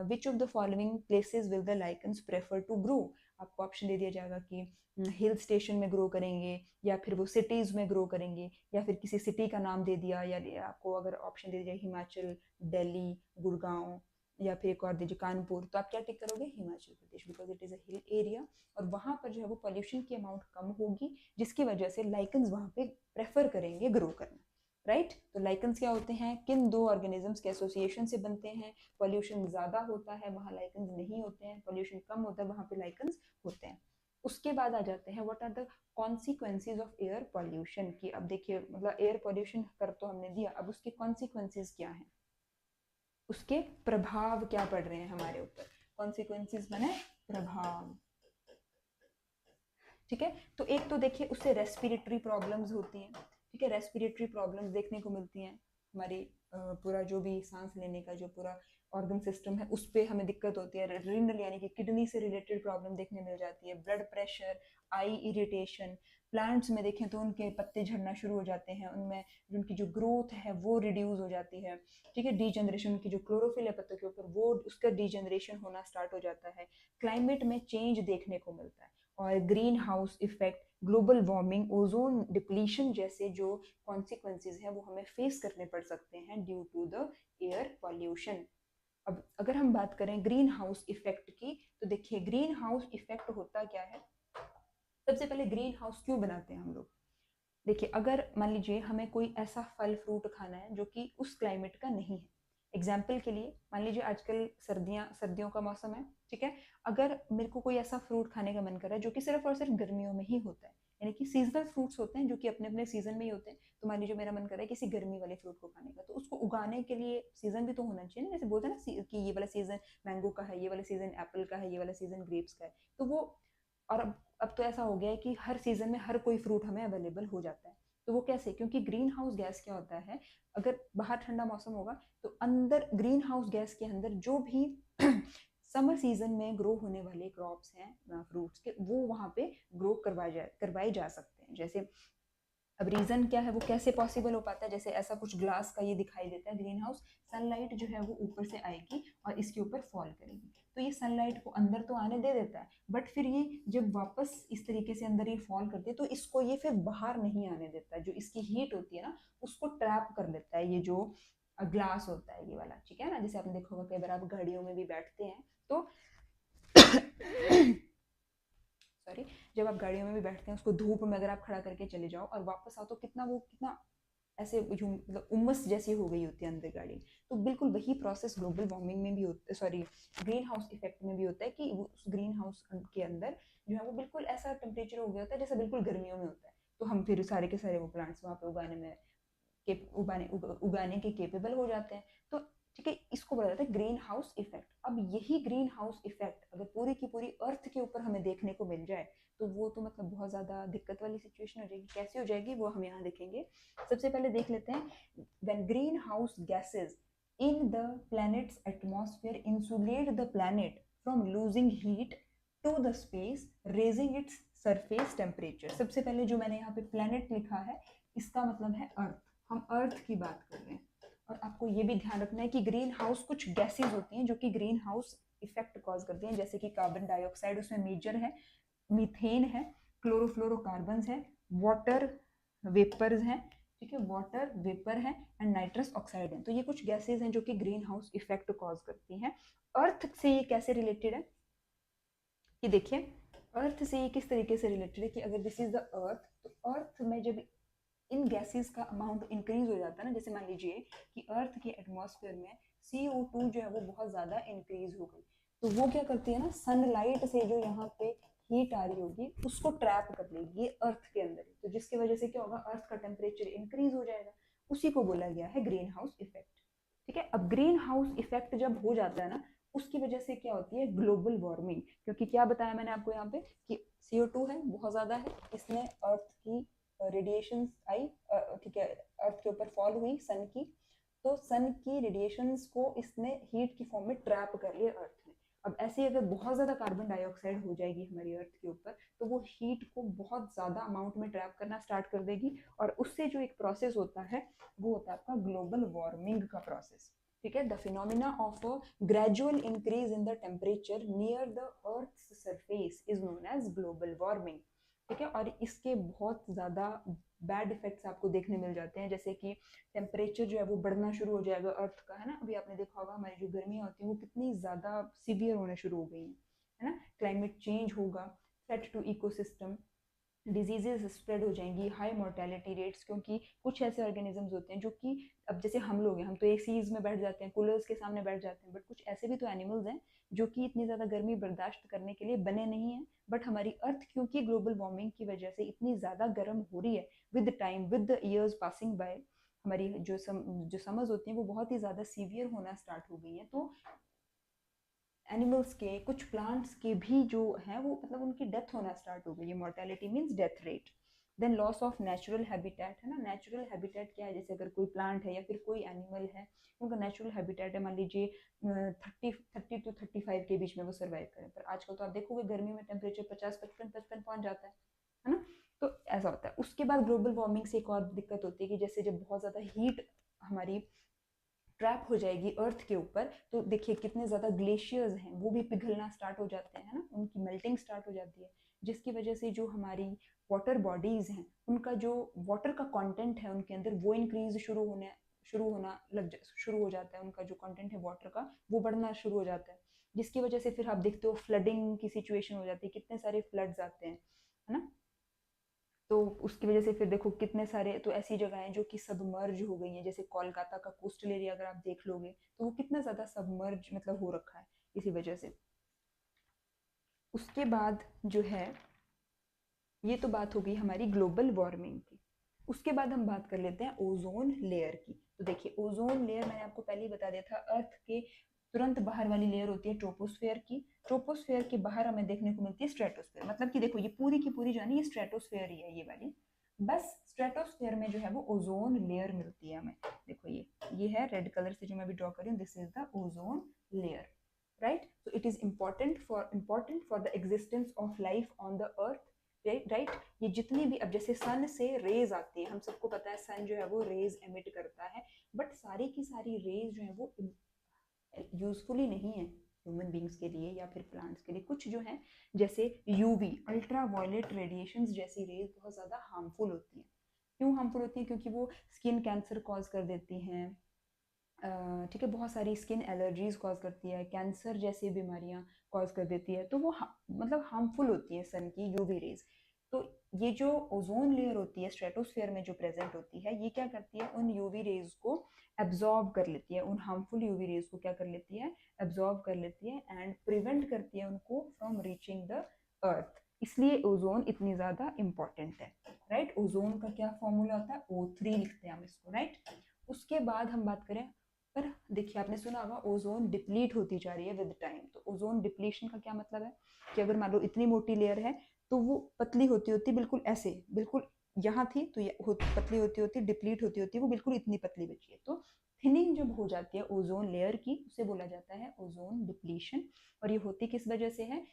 Speaker 1: which of the following places will the lichens prefer to grow. आपको ऑप्शन दे दिया जाएगा कि हिल स्टेशन में ग्रो करेंगे, या फिर वो सिटीज में ग्रो करेंगे, या फिर किसी सिटी का नाम दे दिया, या आपको अगर ऑप्शन दे दिया हिमाचल, दिल्ली, गुड़गांव, या फिर एक और दीजिए कानपुर, तो आप क्या टिक करोगे, Himachal Pradesh, because it is a hill area और वहाँ पर जो है वो पॉल्यूशन की अमाउंट कम होगी, जिसकी वजह से लाइकन्स वहाँ पे प्रेफर करेंगे ग्रो करना। राइट, तो लाइकन्स क्या होते हैं, किन दो ऑर्गेनिजम्स के एसोसिएशन से बनते हैं। पॉल्यूशन ज्यादा होता है वहाँ लाइकन्स नहीं होते हैं, पॉल्यूशन कम होता है वहाँ पे लाइकन्स होते हैं। उसके बाद आ जाते हैं what are the consequences of air pollution की। अब देखिए मतलब एयर पॉल्यूशन कर तो हमने दिया, अब उसके कॉन्सिक्वेंसेज क्या है, उसके प्रभाव क्या पड़ रहे हैं हमारे ऊपर। कॉन्सिक्वेंसेज माने प्रभाव। ठीक है, तो एक तो देखिए उससे रेस्पिरेटरी प्रॉब्लम्स होती हैं। ठीक है। रेस्पिरेटरी प्रॉब्लम्स देखने को मिलती हैं, हमारी पूरा जो भी सांस लेने का जो पूरा ऑर्गन सिस्टम है उस पर हमें दिक्कत होती है। रीनल यानी कि किडनी से रिलेटेड प्रॉब्लम देखने मिल जाती है। ब्लड प्रेशर, आई इरिटेशन, प्लांट्स में देखें तो उनके पत्ते झड़ना शुरू हो जाते हैं, उनमें उनकी जो ग्रोथ है वो रिड्यूस हो जाती है। ठीक है। डीजनरेशन की जो क्लोरोफिल है पत्तों के ऊपर वो उसका डीजनरेशन होना स्टार्ट हो जाता है। क्लाइमेट में चेंज देखने को मिलता है। और green house effect, global warming, ozone depletion जैसे जो कॉन्सिक्वेंसेज हैं वो हमें फेस करने पड़ सकते हैं due to the air pollution. अब अगर हम बात करें ग्रीन हाउस इफेक्ट की, तो देखिए ग्रीन हाउस इफेक्ट होता क्या है। सबसे पहले ग्रीन हाउस क्यों बनाते हैं हम लोग। देखिए अगर मान लीजिए हमें कोई ऐसा फल फ्रूट खाना है जो कि उस क्लाइमेट का नहीं है। एग्जाम्पल के लिए मान लीजिए आजकल सर्दियों का मौसम है, ठीक है। अगर मेरे को कोई ऐसा फ्रूट खाने का मन कर रहा है जो कि सिर्फ और सिर्फ गर्मियों में ही होता है, यानी कि सीजनल फ्रूट्स होते हैं जो कि अपने अपने सीजन में ही होते हैं, तो मान लीजिए मेरा मन कर रहा है किसी गर्मी वाले फ्रूट को खाने का, तो उसको उगाने के लिए सीजन भी तो होना चाहिए ना। जैसे बोलते हैं ना कि ये वाला सीजन मैंगो का है, ये वाला सीजन एप्पल का है, ये वाला सीजन ग्रेप्स का है, तो वो। और अब तो ऐसा हो गया है कि हर सीजन में हर कोई फ्रूट हमें अवेलेबल हो जाता है। तो वो कैसे, क्योंकि ग्रीन हाउस गैस क्या होता है, अगर बाहर ठंडा मौसम होगा तो अंदर ग्रीन हाउस गैस के अंदर जो भी समर सीजन में ग्रो होने वाले क्रॉप्स हैं फ्रूट्स के, वो वहाँ पे ग्रो करवाए जा सकते हैं। जैसे अब रीजन क्या है, वो कैसे पॉसिबल हो पाता है, जैसे ऐसा कुछ ग्लास का ये दिखाई देता है ग्रीन हाउस, सनलाइट जो है वो ऊपर से आएगी और इसके ऊपर फॉल करेगी, तो ये सनलाइट को अंदर तो आने दे देता है, बट फिर ये जब वापस इस तरीके से अंदर ये फॉल करती है तो इसको ये फिर बाहर नहीं आने देता है। जो इसकी हीट होती है ना उसको ट्रैप कर लेता है ये जो ग्लास होता है ये वाला, ठीक है ना। जैसे आपने देखा होगा कई बार आप गाड़ियों में भी बैठते हैं तो सॉरी, जब आप गाड़ियों में भी बैठते हैं उसको धूप में अगर आप खड़ा करके चले जाओ और वापस आओ तो कितना ऐसे मतलब उमस जैसी हो गई होती है अंदर गाड़ी। तो बिल्कुल वही प्रोसेस ग्लोबल वार्मिंग में भी होता है, सॉरी ग्रीन हाउस इफेक्ट में भी होता है कि उस ग्रीन हाउस के अंदर जो है वो बिल्कुल ऐसा टेम्परेचर हो गया होता है जैसा बिल्कुल गर्मियों में होता है। तो हम फिर सारे के सारे वो प्लांट्स वहाँ पे उगाने के केपेबल हो जाते हैं। तो ठीक है, इसको बोला जाता है ग्रीन हाउस इफेक्ट। अब यही ग्रीन हाउस इफेक्ट अगर पूरी की पूरी अर्थ के ऊपर हमें देखने को मिल जाए तो वो तो मतलब बहुत ज़्यादा दिक्कत वाली सिचुएशन हो जाएगी। कैसे हो जाएगी वो हम यहाँ देखेंगे। सबसे पहले देख लेते हैं, when green house gases in the planet's atmosphere insulate the planet from losing heat to the space raising its surface temperature. सबसे पहले जो मैंने यहाँ पे प्लैनेट लिखा है इसका मतलब है अर्थ, हम अर्थ की बात कर रहे हैं। और आपको ये भी ध्यान रखना है कि ग्रीन हाउस कुछ गैसेज होती हैं जो कि ग्रीन हाउस इफेक्ट कॉज करती हैं, जैसे कि कार्बन डाइऑक्साइड उसमें मेजर है, मीथेन है, क्लोरोफ्लोरोकार्बन है, वाटर वेपर्स हैं, ठीक है, वाटर वेपर है एंड नाइट्रस ऑक्साइड है। तो ये कुछ गैसेज हैं जो कि ग्रीन हाउस इफेक्ट कॉज करती हैं। अर्थ से ये कैसे रिलेटेड है, ये देखिए अर्थ से ये किस तरीके से रिलेटेड है कि अगर दिस इज द अर्थ, तो अर्थ में जब इन गैसेस का अमाउंट इंक्रीज हो जाता है ना, जैसे मान लीजिए कि अर्थ के एटमॉस्फेयर में CO2 जो है वो बहुत ज़्यादा इंक्रीज हो गई, तो वो क्या करती है ना, सनलाइट से जो यहाँ पे हीट आ रही होगी उसको ट्रैप कर लेगी ये अर्थ के अंदर, तो जिसकी वजह से क्या होगा, अर्थ का टेम्परेचर इंक्रीज हो जाएगा। उसी को बोला गया है ग्रीन हाउस इफेक्ट। ठीक है। अब ग्रीन हाउस इफेक्ट जब हो जाता है ना उसकी वजह से क्या होती है, ग्लोबल वार्मिंग। क्योंकि क्या बताया मैंने आपको यहाँ पे कि CO2 है बहुत ज़्यादा है, इसने अर्थ की रेडिएशन आई, ठीक है, अर्थ के ऊपर फॉल हुई सन की, तो सन की रेडिएशंस को इसने हीट की फॉर्म में ट्रैप कर लिया अर्थ में। अब ऐसे अगर बहुत ज़्यादा कार्बन डाइऑक्साइड हो जाएगी हमारी अर्थ के ऊपर तो वो हीट को बहुत ज़्यादा अमाउंट में ट्रैप करना स्टार्ट कर देगी, और उससे जो एक प्रोसेस होता है वो होता है आपका ग्लोबल वार्मिंग का प्रोसेस। ठीक है। The phenomena of a gradual increase in the temperature near the earth surface is known as global warming. ठीक है। और इसके बहुत ज़्यादा बैड इफेक्ट्स आपको देखने मिल जाते हैं, जैसे कि टेम्परेचर जो है वो बढ़ना शुरू हो जाएगा अर्थ का, है ना। अभी आपने देखा होगा हमारी जो गर्मियाँ होती हैं वो कितनी ज़्यादा सीवियर होने शुरू हो गई हैं, है ना। क्लाइमेट चेंज होगा, threat to ecosystem, diseases spread हो जाएंगी, हाई मोर्टेलिटी रेट्स, क्योंकि कुछ ऐसे ऑर्गेनिजम्स होते हैं जो कि अब जैसे हम लोग हैं, हम तो एसीज में बैठ जाते हैं, कूलर्स के सामने बैठ जाते हैं, बट कुछ ऐसे भी तो एनिमल्स हैं जो कि इतनी ज़्यादा गर्मी बर्दाश्त करने के लिए बने नहीं हैं। बट हमारी अर्थ क्योंकि ग्लोबल वार्मिंग की वजह से इतनी ज़्यादा गर्म हो रही है, with time with the years passing by हमारी जो समर्स होती हैं वो बहुत ही ज़्यादा सीवियर होना स्टार्ट हो गई हैं। तो एनिमल्स के, कुछ प्लांट्स के भी जो हैं वो मतलब उनकी डेथ होना स्टार्ट हो गई है, mortality means death rate. Then loss of natural habitat, है ना। नेचुरल हैबिटेट क्या है, जैसे अगर कोई प्लांट है या फिर कोई एनिमल है, उनका नेचुरल हैबिटेट है मान लीजिए 30 टू 35 के बीच में वो सर्वाइव करें, पर आजकल तो आप देखोगे गर्मी में टेम्परेचर 50 55 पहुंच जाता है ना। तो ऐसा होता है। उसके बाद ग्लोबल वार्मिंग से एक और दिक्कत होती है कि जैसे जब बहुत ज़्यादा हीट हमारी ट्रैप हो जाएगी अर्थ के ऊपर, तो देखिए कितने ज़्यादा ग्लेशियर्स हैं वो भी पिघलना स्टार्ट हो जाते हैं, है ना, उनकी मेल्टिंग स्टार्ट हो जाती है, जिसकी वजह से जो हमारी वाटर बॉडीज़ हैं उनका जो वाटर का कंटेंट है उनके अंदर वो इंक्रीज शुरू हो जाता है, उनका जो कंटेंट है वाटर का वो बढ़ना शुरू हो जाता है, जिसकी वजह से फिर आप देखते हो फ्लडिंग की सिचुएशन हो जाती है, कितने सारे फ्लड्स आते हैं, है ना। तो उसकी वजह से फिर देखो कितने सारे तो ऐसी जगह हैं जो कि सबमर्ज हो गई हैं, जैसे कोलकाता का कोस्टल एरिया अगर आप देख लोगे तो वो कितना ज़्यादा सबमर्ज मतलब हो रखा है इसी वजह से। उसके बाद जो है, ये तो बात हो गई हमारी ग्लोबल वार्मिंग की। उसके बाद हम बात कर लेते हैं ओजोन लेयर की। तो देखिए ओजोन लेयर मैंने आपको पहले ही बता दिया था, अर्थ के तुरंत बाहर वाली लेयर होती है ट्रोपोस्फेयर की। ट्रोपोस्फेयर के बाहर हमें देखने को मिलती है स्ट्रेटोस्फेयर, मतलब कि देखो ये पूरी की पूरी जानी ये स्ट्रेटोस्फेयर ही है ये वाली। बस स्ट्रेटोस्फेयर में जो है वो ओजोन लेयर मिलती है हमें। देखो ये है रेड कलर से जो मैं अभी ड्रॉ कर रही हूँ, this is the ozone layer, right. So it is important for the existence of life on the earth, right. ये जितनी भी अब जैसे सन से रेज आती है, हम सबको पता है सन जो है वो रेज एमिट करता है, बट सारी की सारी रेज जो है वो यूजफुली नहीं है ह्यूमन बींग्स के लिए या फिर प्लांट्स के लिए। कुछ जो है जैसे यूवी अल्ट्रा वायलेट रेडिएशन जैसी रेज बहुत ज़्यादा हार्मफुल होती हैं। क्यों हार्मफुल होती हैं? क्योंकि वो स्किन कैंसर कॉज कर देती हैं, ठीक है, बहुत सारी स्किन एलर्जीज कॉज करती है, कैंसर जैसी बीमारियां कॉज कर देती है, तो वो मतलब हार्मफुल होती है सन की यूवी रेज। तो ये जो ओजोन लेयर होती है स्ट्रेटोस्फेयर में जो प्रेजेंट होती है, ये क्या करती है उन यूवी रेज को एब्जॉर्ब कर लेती है, उन हार्मफुल यूवी रेज को क्या कर लेती है, एब्जॉर्ब कर लेती है एंड प्रिवेंट करती है उनको फ्रॉम रीचिंग द अर्थ। इसलिए ओजोन इतनी ज्यादा इंपॉर्टेंट है, राइट। ओजोन का क्या फॉर्मूला होता है, O3 लिखते हैं हम इसको, राइट। उसके बाद हम बात करें, पर देखिए आपने सुना होगा ओजोन डिप्लीट होती जा रही है विद टाइम। तो ओजोन डिप्लीशन का क्या मतलब है कि अगर मान लो इतनी मोटी लेयर है तो वो पतली होती होती बिल्कुल ऐसे, बिल्कुल यहाँ थी तो ये पतली होती होती डिप्लीट होती होती वो बिल्कुल इतनी पतली बची है। तो थिनिंग जब हो जाती है ओजोन लेयर की उसे बोला जाता है ओजोन डिप्लीशन। और ये होती किस वजह से है,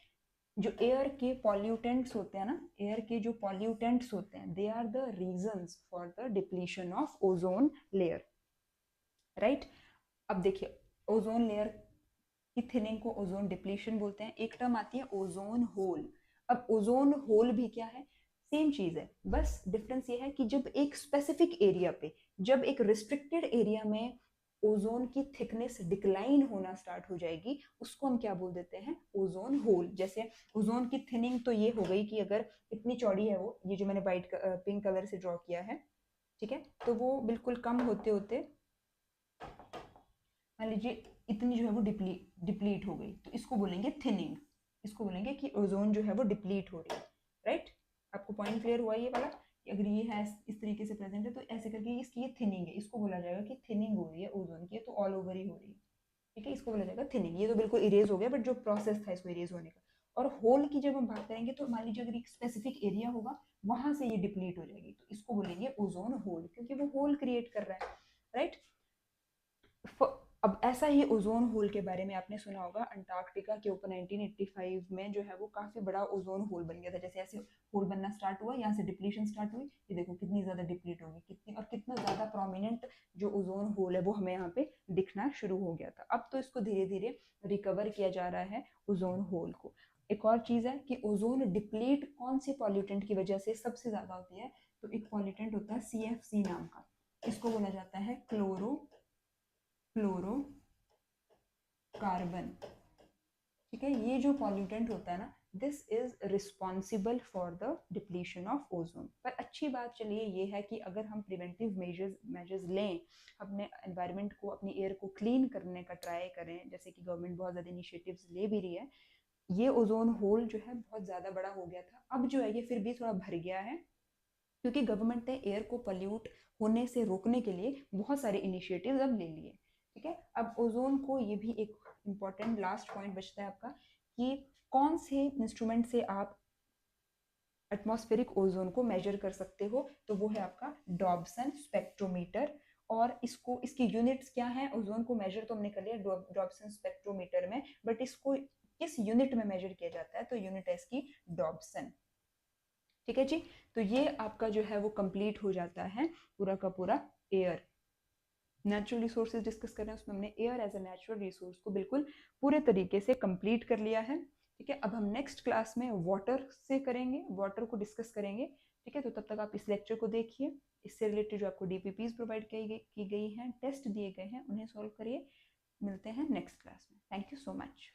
Speaker 1: जो एयर के पॉल्यूटेंट्स होते हैं ना, एयर के जो पॉल्यूटेंट्स होते हैं they are the reasons for the depletion of ozone layer, right. अब देखिए ओजोन लेयर की थिनिंग को ओजोन डिप्लीशन बोलते हैं। एक टर्म आती है ओजोन होल। अब ओजोन होल भी क्या है, सेम चीज है, बस डिफरेंस ये है कि जब एक स्पेसिफिक एरिया पे, जब एक रिस्ट्रिक्टेड एरिया में ओजोन की थिकनेस डिक्लाइन होना स्टार्ट हो जाएगी उसको हम क्या बोल देते हैं, ओजोन होल। जैसे ओजोन की थिनिंग तो ये हो गई कि अगर इतनी चौड़ी है वो, ये जो मैंने व्हाइट पिंक कलर से ड्रॉ किया है, ठीक है, तो वो बिल्कुल कम होते होते मान लीजिए इतनी जो है वो डिप्लीट हो गई, तो इसको बोलेंगे थिनिंग। इसको बोलेंगे कि ओजोन जो है वो डिप्लीट हो रही है, राइट। आपको पॉइंट क्लियर हुआ ये वाला कि अगर ये है इस तरीके से प्रेजेंट है तो ऐसे करके इसकी ये थिनिंग है, इसको बोला जाएगा कि थिनिंग हो रही है ओजोन की, तो ऑल ओवर ही हो रही है, ठीक है, इसको बोला जाएगा थिनिंग। ये तो बिल्कुल इरेज हो गया, बट जो प्रोसेस था इसको इरेज होने का। और होल की जब हम बात करेंगे तो मान लीजिए अगर एक स्पेसिफिक एरिया होगा वहां से ये डिप्लीट हो जाएगी, तो इसको बोलेंगे ओजोन होल, क्योंकि वो होल क्रिएट कर रहा है, राइट। अब ऐसा ही ओजोन होल के बारे में आपने सुना होगा, अंटार्कटिका के ऊपर 1985 में जो है वो काफी बड़ा ओजोन होल बन गया था। जैसे ऐसे होल बनना स्टार्ट हुआ, यहाँ से डिप्लीशन स्टार्ट हुई, ये देखो कितनी ज्यादा डिप्लीट होगी, कितनी और कितना ज्यादा प्रोमिनेंट जो ओजोन होल है वो हमें यहाँ पे दिखना शुरू हो गया था। अब तो इसको धीरे धीरे रिकवर किया जा रहा है ओजोन होल को। एक और चीज है कि ओजोन डिप्लीट कौन से पॉल्यूटेंट की वजह से सबसे ज्यादा होती है, तो एक पॉल्यूटेंट होता है CFC नाम का, इसको बोला जाता है क्लोरोफ्लोरोकार्बन, ठीक है। ये जो पॉल्यूटेंट होता है ना, this is responsible for the depletion of ozone. पर अच्छी बात चलिए ये है कि अगर हम प्रिवेंटिव मेजर्स लें, अपने एनवायरनमेंट को, अपनी एयर को क्लीन करने का ट्राई करें, जैसे कि गवर्नमेंट बहुत ज़्यादा इनिशिएटिव्स ले भी रही है, ये ओजोन होल जो है बहुत ज़्यादा बड़ा हो गया था, अब जो है ये फिर भी थोड़ा भर गया है, क्योंकि गवर्नमेंट ने एयर को पॉल्यूट होने से रोकने के लिए बहुत सारे इनिशिएटिव्स अब ले लिए, ठीक है। अब ओजोन को, ये भी एक इम्पॉर्टेंट लास्ट पॉइंट बचता है आपका कि कौन से इंस्ट्रूमेंट से आप एटमॉस्फेरिक ओजोन को मेजर कर सकते हो, तो वो है आपका डॉब्सन स्पेक्ट्रोमीटर। और इसको, इसकी यूनिट्स क्या है? ओजोन को मेजर तो हमने कर लिया डॉब्सन स्पेक्ट्रोमीटर में, बट इसको किस यूनिट में मेजर किया जाता है? तो यूनिट है इसकी डॉब्सन। ठीक है जी, तो ये आपका जो है वो कंप्लीट हो जाता है पूरा का पूरा एयर। नेचुरल रिसोर्सेज डिस्कस कर रहे हैं, उसमें हमने air as a natural resource को बिल्कुल पूरे तरीके से कंप्लीट कर लिया है। ठीक है, अब हम नेक्स्ट क्लास में वाटर से करेंगे, वाटर को डिस्कस करेंगे। ठीक है, तो तब तक आप इस लेक्चर को देखिए, इससे रिलेटेड जो आपको डीपीपीज प्रोवाइड की गई हैं, टेस्ट दिए गए हैं, उन्हें सॉल्व करिए। मिलते हैं नेक्स्ट क्लास में। Thank you so much.